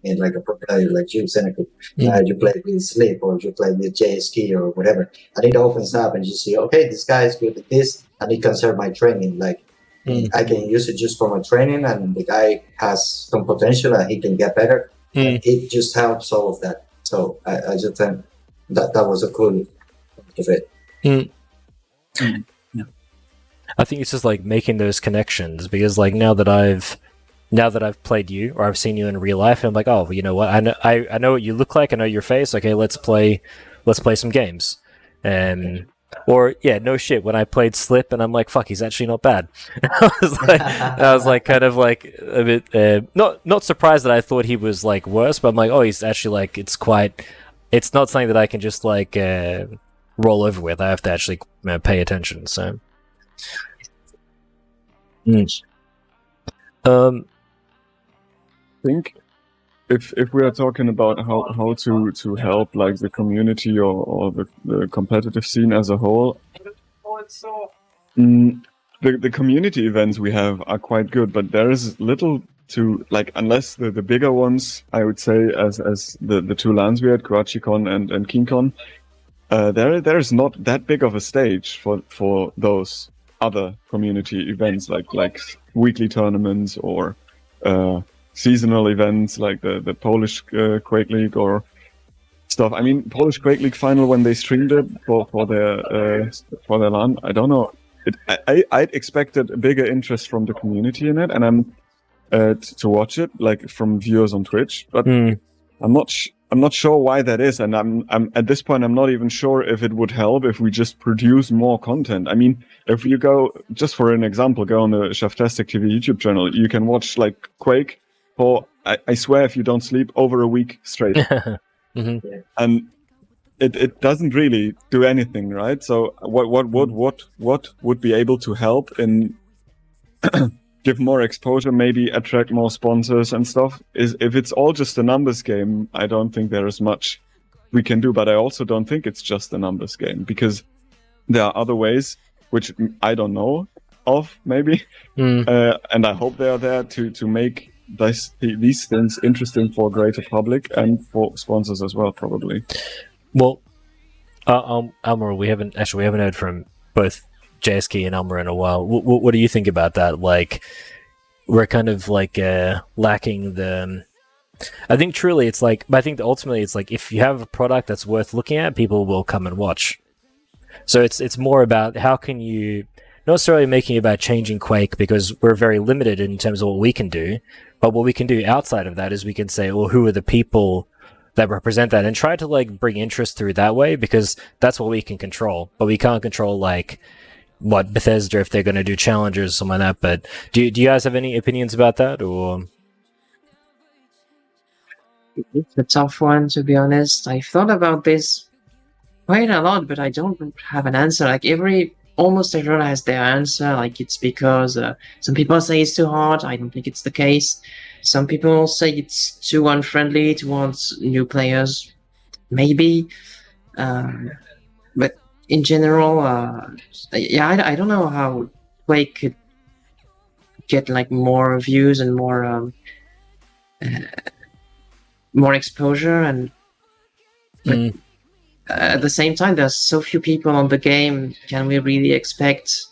like a pro player like you, Seneca. You play with Sleep or you play with JSKey or whatever, and it opens up and you see, okay, this guy is good at this and he can serve my training, like I can use it just for my training, and the guy has some potential and he can get better. It just helps all of that. So I just think that was a cool part of it. Yeah. I think it's just like making those connections, because like now that I've played you, or I've seen you in real life, and I'm like, oh, well, you know what, I know what you look like, I know your face, okay, let's play some games. Or yeah, no shit, when I played Slip and I'm like, fuck, he's actually not bad. I was like kind of like a bit not surprised that I thought he was like worse, but I'm like, oh, he's actually like, it's not something that I can just like roll over with. I have to actually pay attention. So I think if we are talking about how to help like the community or the competitive scene as a whole, the community events we have are quite good, but there is little to, like, unless the bigger ones, I would say, as the two LANs we had, KarachiCon and KeenCon, there is not that big of a stage for those other community events like weekly tournaments or seasonal events like the Polish Quake League or stuff. I mean, Polish Quake League final, when they streamed it for their LAN, I don't know. I'd expected a bigger interest from the community in it, and I'm to watch it, like from viewers on Twitch. But I'm not sure why that is, and I'm at this point I'm not even sure if it would help if we just produce more content. I mean, if you go, just for an example, go on the Shaftastic TV YouTube channel, you can watch like Quake for I swear if you don't sleep over a week straight. And it doesn't really do anything, right? So what would be able to help in give more exposure, maybe attract more sponsors and stuff, is if it's all just a numbers game, I don't think there is much we can do. But I also don't think it's just a numbers game, because there are other ways which I don't know of, maybe, and I hope they are there to make these things interesting for a greater public and for sponsors as well, probably. Well, Almaril, we haven't heard from both JSKey and Almaril in a while. What do you think about that? Like, we're kind of like lacking the. I think truly, it's like. But I think that ultimately, it's like if you have a product that's worth looking at, people will come and watch. So it's more about how can you, not necessarily making it about changing Quake, because we're very limited in terms of what we can do. But what we can do outside of that is we can say, well, who are the people that represent that, and try to like bring interest through that way, because that's what we can control. But we can't control like what Bethesda, if they're going to do challenges or something like that. But do you guys have any opinions about that, or? It's a tough one, to be honest. I've thought about this quite a lot, but I don't have an answer. Like almost everyone has their answer. Like it's because some people say it's too hard. I don't think it's the case. Some people say it's too unfriendly towards new players. Maybe, but in general, I don't know how Quake could get like more views and more exposure, and but at the same time, there's so few people on the game. Can we really expect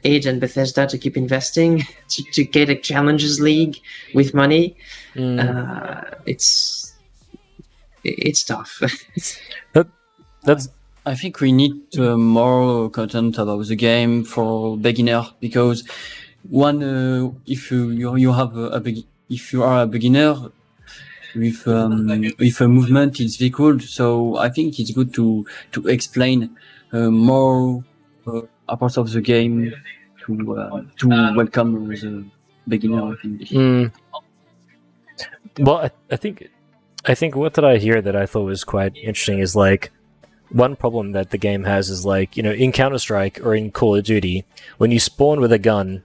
id and Bethesda to keep investing to get a Challenges League with money? It's tough. That's I think we need more content about the game for beginner, because if you are a beginner with a movement, it's difficult. So I think it's good to explain more a part of the game to welcome the beginner. I think. Well, I think what did I hear that I thought was quite interesting is like, one problem that the game has is like, in Counter-Strike or in Call of Duty, when you spawn with a gun,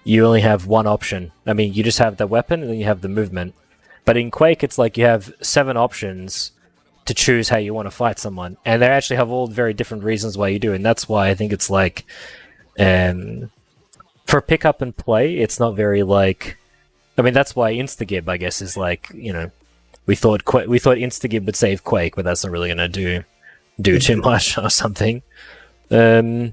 you only have one option. I mean, you just have the weapon and then you have the movement. But in Quake, it's like you have 7 options to choose how you want to fight someone. And they actually have all very different reasons why you do. And that's why I think it's like, for pick up and play, it's not very like, I mean, that's why Instagib, I guess, is like, we thought Instagib would save Quake, but that's not really going to do too much or something. I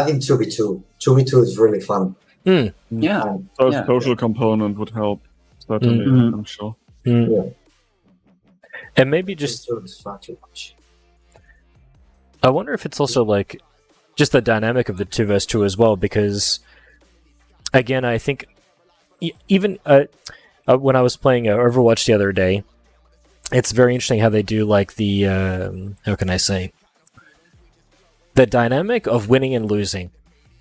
think 2v2. 2v2 is really fun. Yeah. Social component would help, certainly, I'm sure. Yeah. And maybe just, It's far too much. I wonder if it's also like, just the dynamic of the 2 vs 2 as well, because, again, I think, even when I was playing Overwatch the other day, it's very interesting how they do like the how can I say, the dynamic of winning and losing,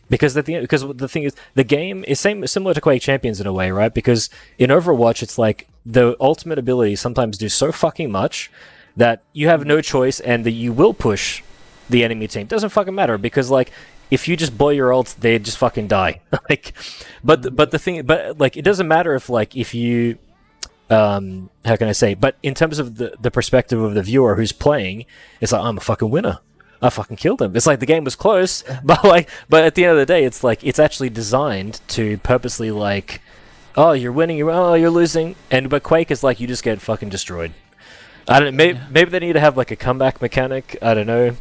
because the thing is, the game is similar to Quake Champions in a way, right? Because in Overwatch, it's like the ultimate abilities sometimes do so fucking much that you have no choice, and that you will push the enemy team. Doesn't fucking matter, because like, if you just blow your ults, they just fucking die. Like, but it doesn't matter if you how can I say? But in terms of the perspective of the viewer who's playing, it's like, I'm a fucking winner. I fucking killed him. It's like the game was close, but at the end of the day, it's like it's actually designed to purposely like, oh, you're winning, you're losing, but Quake is like you just get fucking destroyed. I don't know. Maybe they need to have like a comeback mechanic. I don't know.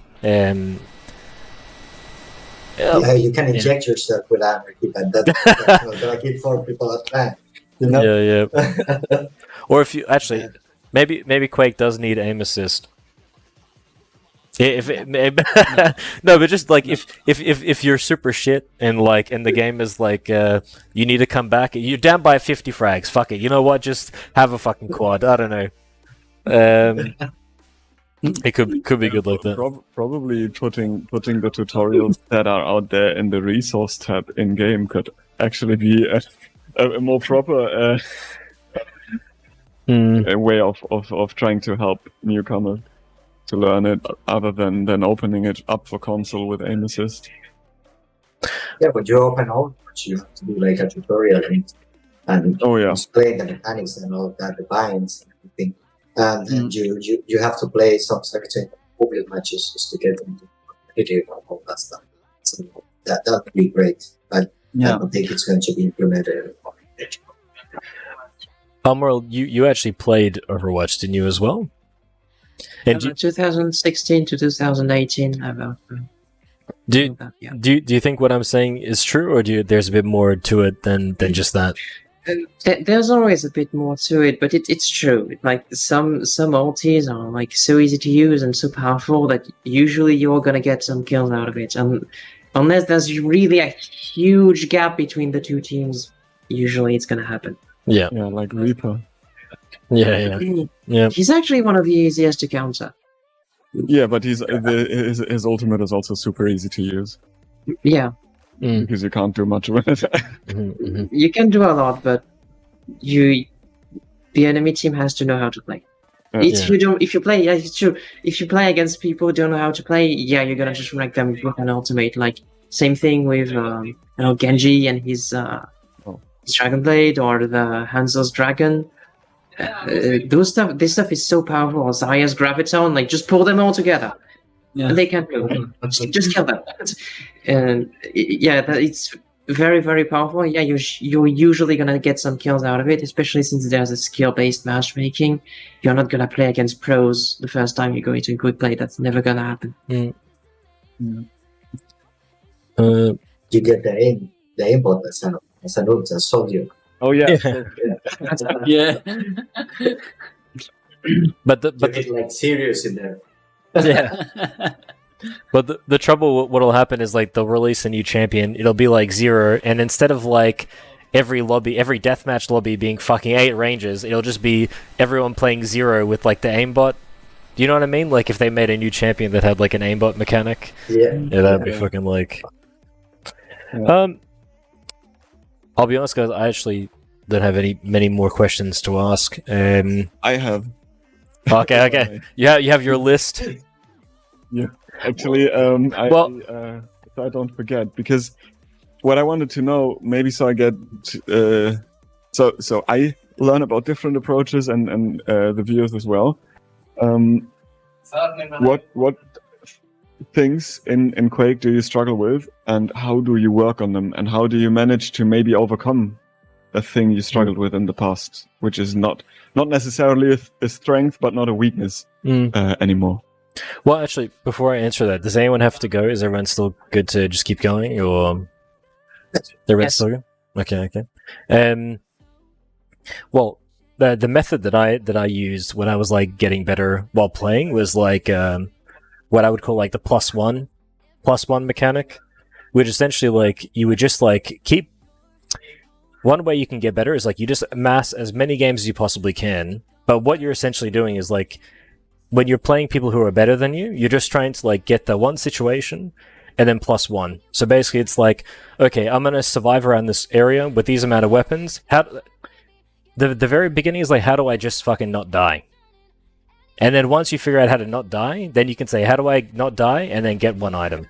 Yeah, you can inject yourself with Almaril, and that's not gonna kill 4 people at a time. Yeah. Or if you actually, maybe Quake does need aim assist. No, but just like if you're super shit and the game is like you need to come back, you're down by 50 frags. Fuck it, you know what? Just have a fucking quad. I don't know. It could be good like that. Probably putting the tutorials that are out there in the resource tab in game could actually be a more proper a way of trying to help newcomers to learn it, other than opening it up for console with aim assist. Yeah, but you open all, you have to do like a tutorial and explain the mechanics and all of that, the binds and everything. And then you have to play some certain public matches just to get into competitive and all that stuff. So that would be great. But I don't think it's going to be implemented. Almaril, you actually played Overwatch, didn't you, as well? And 2016 to 2018, about. Do you think what I'm saying is true, or there's a bit more to it than just that? There's always a bit more to it, but it's true. Like some ultis are like so easy to use and so powerful that usually you're gonna get some kills out of it. Unless there's really a huge gap between the two teams, usually it's gonna happen. Yeah, like Reaper. Yeah. He's actually one of the easiest to counter. Yeah, but his ultimate is also super easy to use. Yeah. Because you can't do much with it. You can do a lot, but the enemy team has to know how to play. If you play, it's true. If you play against people who don't know how to play, you're gonna just wreck them with an ultimate. Like same thing with Genji and his Dragon Blade or the Hanzo's Dragon. This stuff is so powerful. Zarya's Graviton, like just pull them all together. And they can't move. Just kill them. And it's very, very powerful. Yeah, you're usually gonna get some kills out of it, especially since there's a skill-based matchmaking. You're not gonna play against pros the first time you go into a quick play. That's never gonna happen. You get the aimbot as a soldier. Oh yeah. Yeah. But You get like serious in there. yeah. But the trouble, what'll happen is like they'll release a new champion. It'll be like 0, and instead of like every deathmatch lobby being fucking 8 rangers, it'll just be everyone playing 0 with like the aimbot. Do you know what I mean? Like if they made a new champion that had like an aimbot mechanic. Yeah, that'd be fucking like. Yeah. I'll be honest, guys. I actually don't have many more questions to ask. I have. Okay. You have your list. Yeah. Actually, so I don't forget, because what I wanted to know, maybe so I get, so I learn about different approaches and the viewers as well. What things in Quake do you struggle with, and how do you work on them, and how do you manage to maybe overcome a thing you struggled with in the past, which is not necessarily a strength, but not a weakness anymore? Well, actually, before I answer that, does anyone have to go? Is everyone still good to just keep going, or everyone's still good? Okay. Well, the method that I used when I was like getting better while playing was like what I would call like the plus one mechanic, which essentially like you would just like keep. One way you can get better is like you just amass as many games as you possibly can, but what you're essentially doing is like, when you're playing people who are better than you, you're just trying to like get the one situation and then +1. So basically it's like, okay, I'm gonna survive around this area with these amount of weapons. The very beginning is like, how do I just fucking not die? And then once you figure out how to not die, then you can say, how do I not die? And then get 1 item.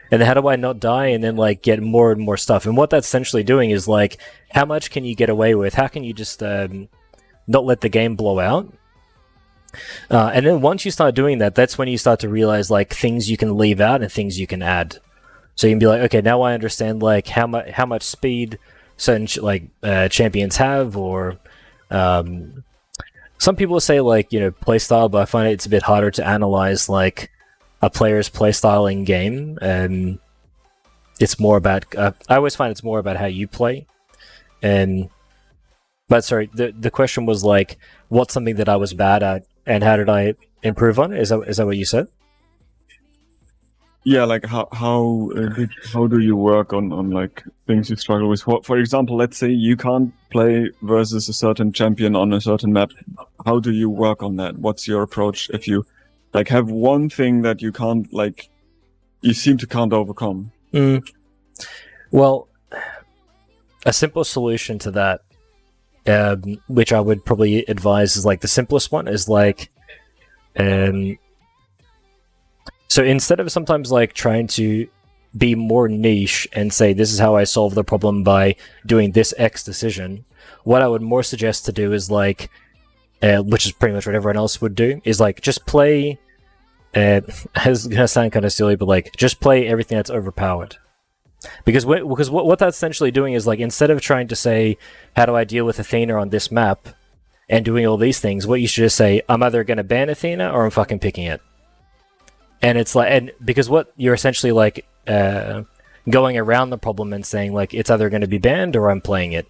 And then how do I not die? And then like get more and more stuff. And what that's essentially doing is like, how much can you get away with? How can you just not let the game blow out? And then once you start doing that, that's when you start to realize like things you can leave out and things you can add. So you can be like, okay, now I understand like how much speed certain champions have, or some people say like, you know, playstyle, but I find it's a bit harder to analyze like a player's playstyle in game. It's more about I always find it's more about how you play. But sorry, the question was like, what's something that I was bad at, and how did I improve on it? Is that what you said? Yeah, like how do you work on like things you struggle with? For example, let's say you can't play versus a certain champion on a certain map. How do you work on that? What's your approach if you like have one thing that you can't like, you seem to can't overcome? Well, a simple solution to that, which I would probably advise is like the simplest one is like, so instead of sometimes like trying to be more niche and say this is how I solve the problem by doing this X decision, what I would more suggest to do is like, which is pretty much what everyone else would do, is like just play. It's gonna sound kind of silly, but like just play everything that's overpowered. Because what that's essentially doing is like, instead of trying to say how do I deal with Athena on this map and doing all these things, what you should just say, I'm either gonna ban Athena or I'm fucking picking it. And it's like, and because what you're essentially like going around the problem and saying like it's either going to be banned or I'm playing it.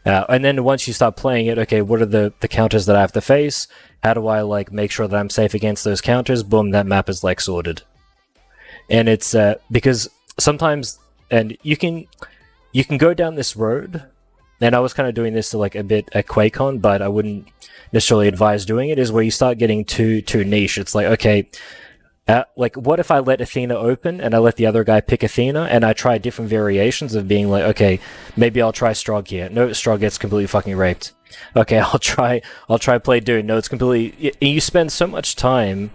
And then once you start playing it, okay, what are the counters that I have to face? How do I like make sure that I'm safe against those counters? Boom, that map is like sorted. And it's because sometimes, and you can go down this road, and I was kind of doing this to like a bit at QuakeCon, but I wouldn't necessarily advise doing it, is where you start getting too niche. It's like, okay, like what if I let Athena open and I let the other guy pick Athena, and I try different variations of being like, okay, maybe I'll try Strog here. No, Strog gets completely fucking raped. okay, I'll try play Dune. No, it's completely. You spend so much time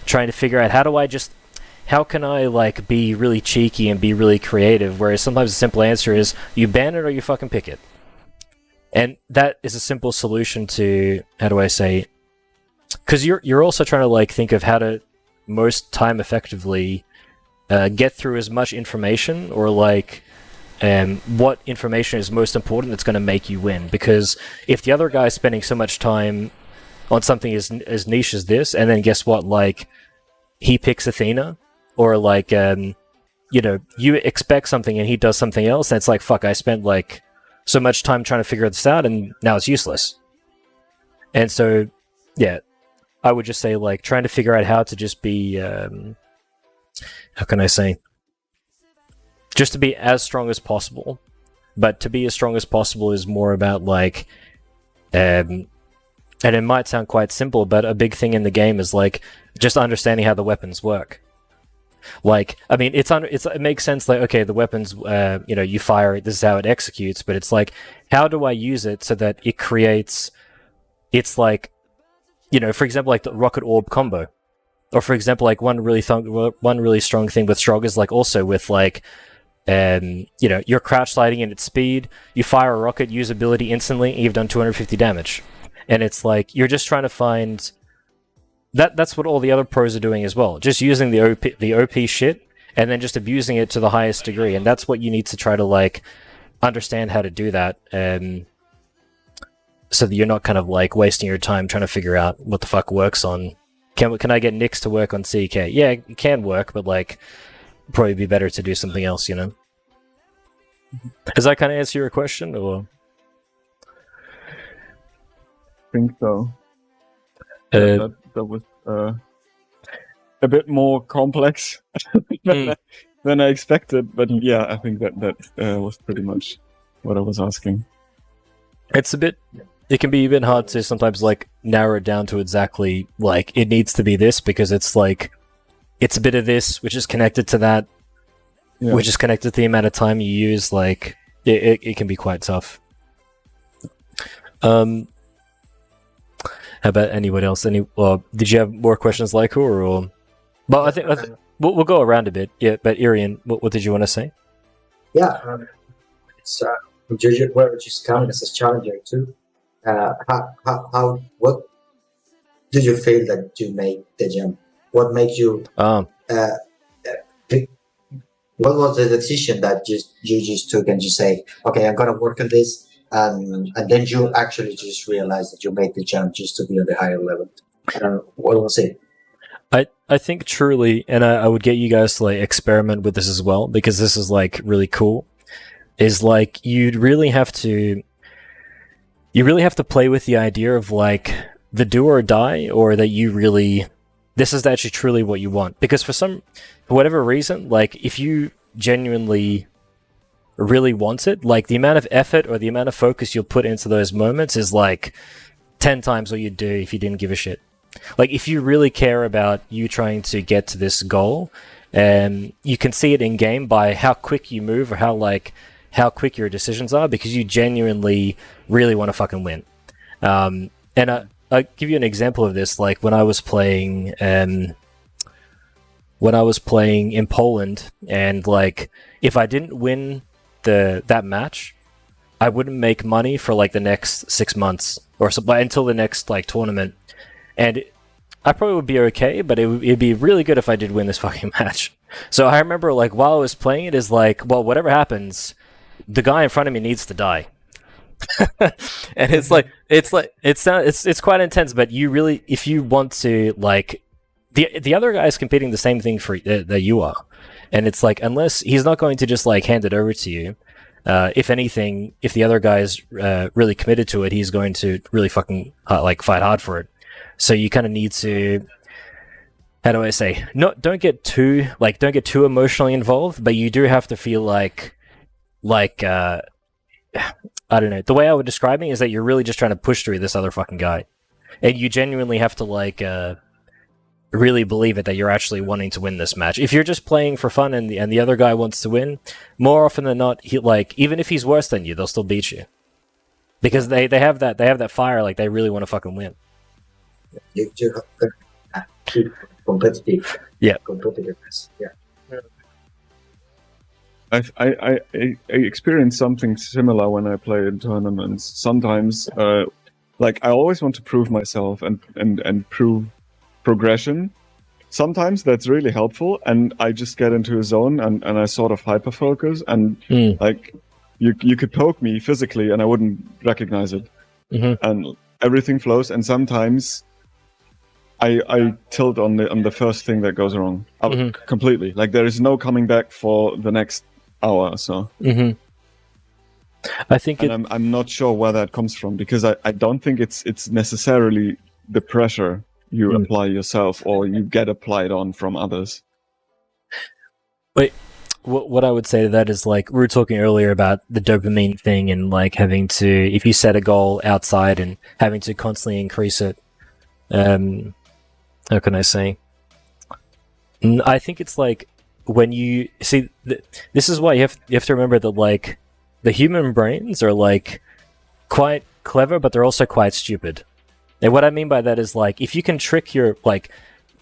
trying to figure out how can I like be really cheeky and be really creative, whereas sometimes the simple answer is you ban it or you fucking pick it. And that is a simple solution to, how do I say, because you're also trying to like think of how to most time effectively get through as much information, or like what information is most important that's going to make you win. Because if the other guy's spending so much time on something as niche as this, and then guess what, like he picks Athena, or like you expect something and he does something else, and it's like, fuck, I spent like so much time trying to figure this out and now it's useless. And so yeah, I would just say like trying to figure out how to just be how can I say, just to be as strong as possible. But to be as strong as possible is more about like and it might sound quite simple, but a big thing in the game is like just understanding how the weapons work. Like, I mean, it makes sense. Like, okay, the weapons, you fire it. This is how it executes. But it's like, how do I use it so that it creates? It's like, for example, like the rocket orb combo, or for example, like one really strong thing with Strog is like also with like, you're crouch sliding in its speed. You fire a rocket, use ability instantly, and you've done 250 damage. And it's like you're just trying to find. That's what all the other pros are doing as well. Just using the OP shit and then just abusing it to the highest degree. And that's what you need to try to like understand how to do that. So that you're not kind of like wasting your time trying to figure out what the fuck works on. Can I get Nyx to work on CK? Yeah, it can work, but like probably be better to do something else, Does that kind of answer your question, or? I think so. That was a bit more complex than I expected, but yeah, I think that was pretty much what I was asking. It can be a bit hard to sometimes like narrow it down to exactly like it needs to be this, because it's like it's a bit of this which is connected to that, which is connected to the amount of time you use. Like it can be quite tough. How about anyone else? Did you have more questions like her, or? Well, I think we'll go around a bit. Yeah, but Eirian, what did you want to say? Yeah, it's just coming as a challenger too. What did you feel that you made the jump? What made you? What was the decision that you just took and you say, okay, I'm gonna work on this. And then you actually just realized that you made the jump just to be on the higher level. What was it? I think truly, and I would get you guys to like experiment with this as well, because this is like really cool, is like you really have to play with the idea of like the do or die, or that this is actually truly what you want. Because for whatever reason, like if you genuinely really want it, like the amount of effort or the amount of focus you'll put into those moments is like 10 times what you'd do if you didn't give a shit. Like if you really care about you trying to get to this goal, you can see it in game by how quick you move, or how quick your decisions are, because you genuinely really want to fucking win. And I'll give you an example of this. Like when I was playing in Poland, and like if I didn't win that match, I wouldn't make money for like the next 6 months or so, until the next like tournament. And I probably would be okay, but it'd be really good if I did win this fucking match. So I remember like while I was playing it, is like, well, whatever happens, the guy in front of me needs to die. And it's quite intense, but you really, if you want to, like the other guy is competing the same thing for that you are. And it's like, unless he's not going to just like hand it over to you, if anything, if the other guy is really committed to it, he's going to really fucking like fight hard for it. So you kind of need to, how do I say, don't get too emotionally involved, but you do have to feel like I don't know. The way I would describe it is that you're really just trying to push through this other fucking guy, and you genuinely have to like really believe it, that you're actually wanting to win this match. If you're just playing for fun and the other guy wants to win, more often than not, he, like, even if he's worse than you, they'll still beat you. because they have that fire, like they really want to fucking win. You have to keep competitive. Yeah. Competitiveness. Yeah. I experience something similar when I play in tournaments. Sometimes, like I always want to prove myself and prove progression. Sometimes that's really helpful, and I just get into a zone and I sort of hyper focus, and like you could poke me physically and I wouldn't recognize it, and everything flows. And sometimes I tilt on the first thing that goes wrong completely. Like there is no coming back for the next hour or so. I think I'm not sure where that comes from, because I don't think it's necessarily the pressure you apply yourself or you get applied on from others. Wait, what I would say to that is, like, we were talking earlier about the dopamine thing and like having to, if you set a goal outside and having to constantly increase it. How can I say? I think it's like when you see this is why you have to remember that, like, the human brains are like quite clever, but they're also quite stupid. And what I mean by that is, like, if you can trick your, like,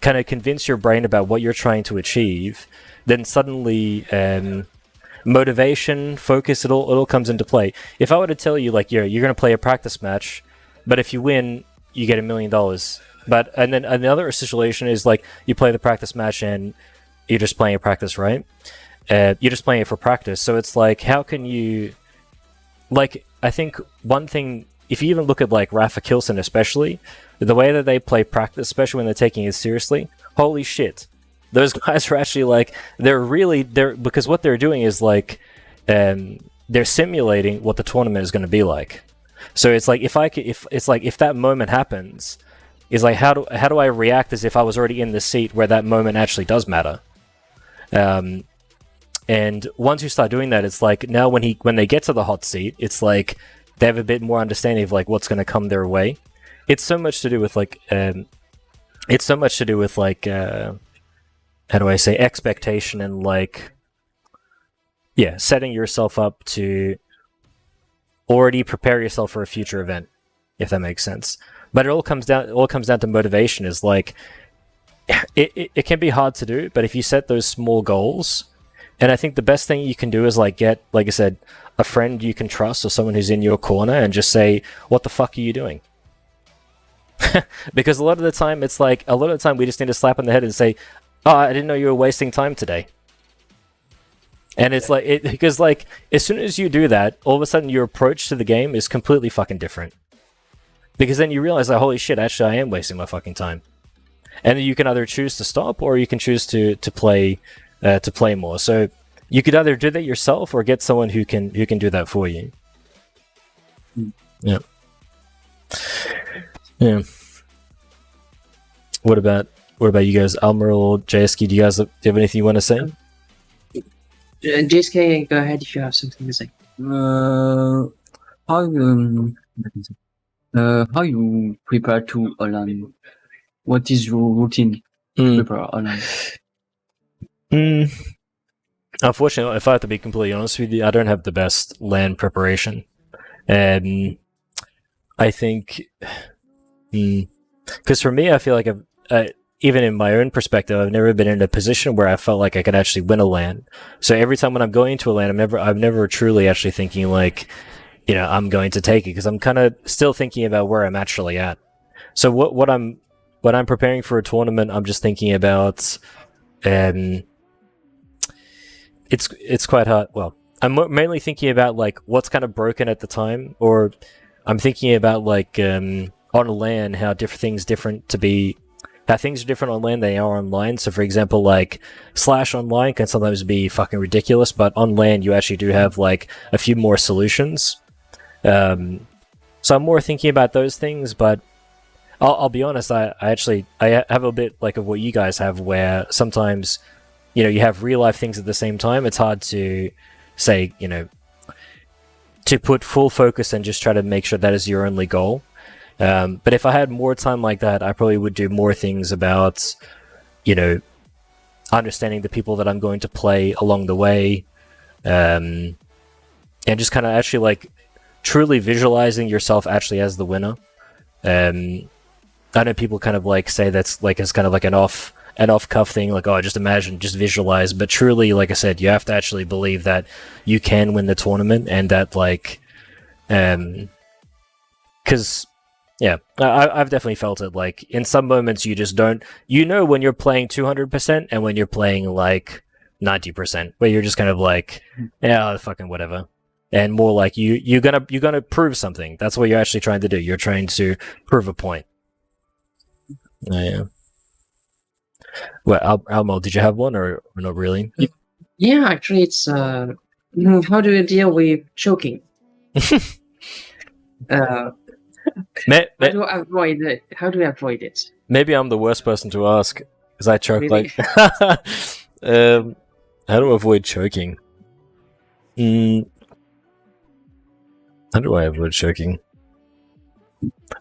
kind of convince your brain about what you're trying to achieve, then suddenly motivation, focus, it all comes into play. If I were to tell you, like, you're going to play a practice match, but if you win, you get $1 million. But and then another situation is, like, you play the practice match and you're just playing a practice, right? You're just playing it for practice. So it's like, how can you, like, I think one thing, if you even look at like Rafa Kilson especially, the way that they play practice, especially when they're taking it seriously, holy shit. Those guys are actually like, they're because what they're doing is like, they're simulating what the tournament is going to be like. So it's like, if that moment happens, is like, how do I react as if I was already in the seat where that moment actually does matter? And once you start doing that, it's like, now when they get to the hot seat, it's like they have a bit more understanding of like what's going to come their way. It's so much to do with like, how do I say, expectation and like, yeah, setting yourself up to already prepare yourself for a future event, if that makes sense. But it all comes down to motivation. Is like, it can be hard to do, but if you set those small goals, and I think the best thing you can do is like get, like I said, a friend you can trust or someone who's in your corner and just say, what the fuck are you doing? Because a lot of the time we just need to slap on the head and say, oh, I didn't know you were wasting time today. And it's like, because like, as soon as you do that, all of a sudden your approach to the game is completely fucking different. Because then you realize that, holy shit, actually I am wasting my fucking time. And then you can either choose to stop or you can choose to play more. So you could either do that yourself or get someone who can do that for you. Yeah. Yeah. What about you guys? Almaril, JSKey, do you have anything you want to say? JSKey, go ahead if you have something to say. How you prepare to LAN? What is your routine to prepare LAN? Unfortunately, if I have to be completely honest with you, I don't have the best LAN preparation. I think, because for me, I feel like even in my own perspective, I've never been in a position where I felt like I could actually win a LAN. So every time when I'm going into a LAN, I'm never truly actually thinking like, you know, I'm going to take it, because I'm kind of still thinking about where I'm actually at. So when I'm preparing for a tournament, I'm just thinking about, it's quite hard. Well, I'm mainly thinking about like what's kind of broken at the time, or I'm thinking about like on LAN how things are different on LAN than they are online. So for example, like Slash online can sometimes be fucking ridiculous, but on LAN you actually do have like a few more solutions. So I'm more thinking about those things, but I'll be honest, I have a bit like of what you guys have, where sometimes, you know, you have real life things at the same time. It's hard to say, you know, to put full focus and just try to make sure that is your only goal. But if I had more time like that, I probably would do more things about, you know, understanding the people that I'm going to play along the way, and just kind of actually like truly visualizing yourself actually as the winner. I know people kind of like say that's like it's kind of like an off cuff thing, like, oh, just imagine, just visualize. But truly, like I said, you have to actually believe that you can win the tournament, and that like, because yeah, I've definitely felt it. Like in some moments, you just don't, you know, when you're playing 200% and when you're playing like 90%, where you're just kind of like, yeah, fucking whatever. And more like you're gonna prove something. That's what you're actually trying to do. You're trying to prove a point. Yeah. Well, Almo, did you have one or not really? Yeah, actually, it's how do you deal with choking? How do I avoid it? How do I avoid it? Maybe I'm the worst person to ask because I choke Really? like. How do I avoid choking? How do I avoid choking?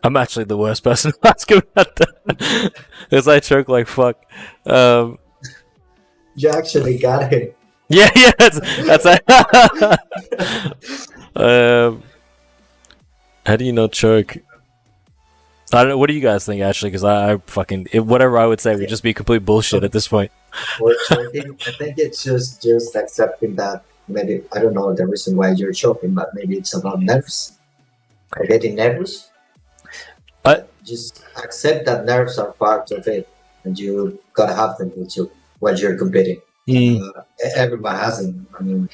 I'm actually the worst person to ask about that because I choke like fuck. You actually got it. Yeah, that's how do you not choke? I don't know. What do you guys think, actually? Because I fucking whatever I would say would just be complete bullshit at this point. Or choking, I think it's just accepting that maybe, I don't know the reason why you're choking, but maybe it's about nerves. Or getting nervous. Just accept that nerves are part of it, and you gotta have them with you when you're competing. Everyone has them. I mean,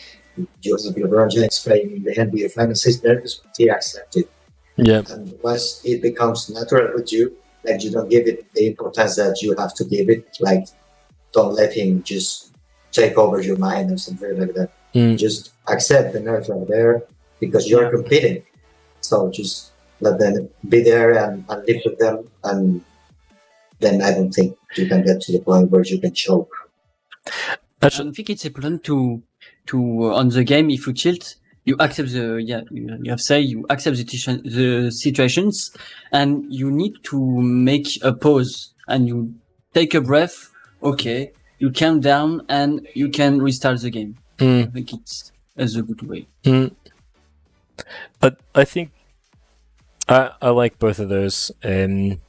Joseph LeBron James playing in the NBA Finals, his nervous, he accepted. Yeah. And once it becomes natural with you, like you don't give it the importance that you have to give it, like don't let him just take over your mind or something like that. Just accept the nerves are there because you're competing. So just let them be there and live with them, and then I don't think you can get to the point where you can choke. I think it's important to on the game, if you tilt, you accept the you have say you accept the situations, and you need to make a pause and you take a breath. Okay, you calm down and you can restart the game. I think it's a good way. But I think I like both of those, and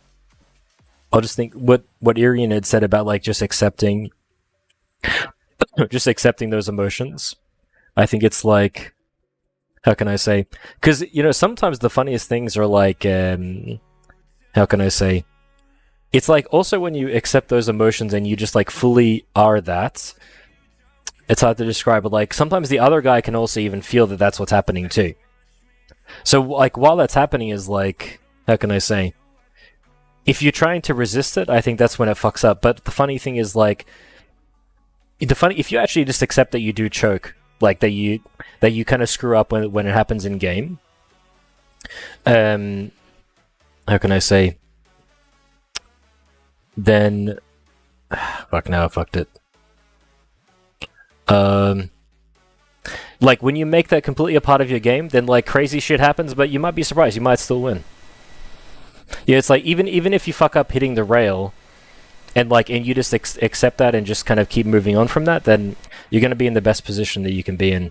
I'll just think what Eirian had said about like just accepting those emotions. I think it's like, how can I say? Because you know sometimes the funniest things are like, how can I say? It's like also when you accept those emotions and you just like fully are that. It's hard to describe, but like sometimes the other guy can also even feel that that's what's happening too. So like while that's happening is like, how can I say? If you're trying to resist it, I think that's when it fucks up. But the funny thing is like, if you actually just accept that you do choke, like that you kind of screw up when it happens in game. How can I say? Then, fuck, now I fucked it. Like when you make that completely a part of your game, then like crazy shit happens, but you might be surprised, you might still win. Yeah, it's like even if you fuck up hitting the rail, and you just accept that and just kind of keep moving on from that, then you're going to be in the best position that you can be in.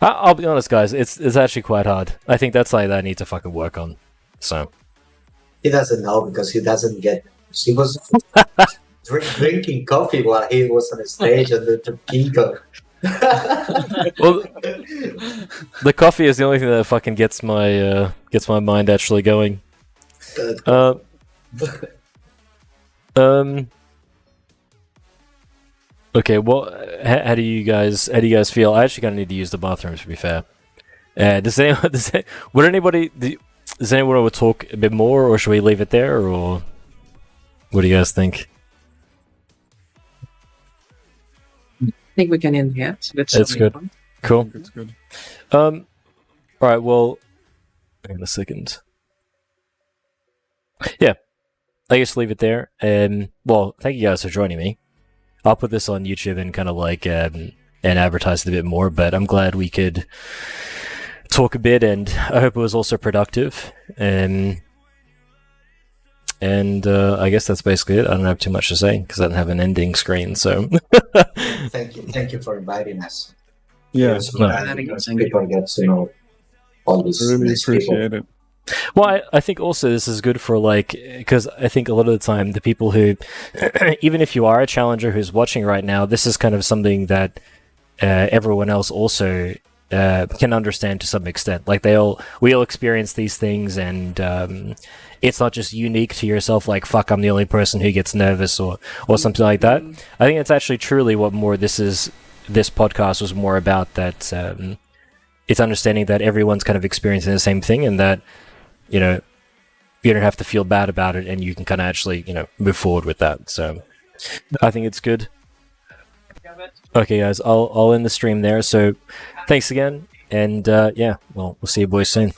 I'll be honest, guys, it's actually quite hard. I think that's like that I need to fucking work on. So he doesn't know because he doesn't get. He was drinking coffee while he was on the stage and the Kinko. Well, the coffee is the only thing that fucking gets my mind actually going. Okay, well, how do you guys feel? I actually kind of need to use the bathroom, to be fair. Does anyone want to talk a bit more, or should we leave it there, or what do you guys think? I think we can end here. So that's good. Fun. Cool. That's good. All right. Well, hang on a second. Yeah, I guess leave it there. Well, thank you guys for joining me. I'll put this on YouTube and kind of like and advertise it a bit more. But I'm glad we could talk a bit, and I hope it was also productive. And I guess that's basically it. I don't have too much to say because I don't have an ending screen. So Thank you for inviting us. Yeah. People get to know all these I really nice people. appreciate it. Well, I think also this is good for like, because I think a lot of the time the people who, even if you are a challenger who's watching right now, this is kind of something that everyone else also can understand to some extent. Like we all experience these things, and it's not just unique to yourself. Like, fuck, I'm the only person who gets nervous or something like that. I think it's actually truly what more this podcast was more about. That it's understanding that everyone's kind of experiencing the same thing, and that you don't have to feel bad about it, and you can kind of actually move forward with that. So I think it's good. Okay, guys, I'll end the stream there. So thanks again, and yeah, well, we'll see you boys soon.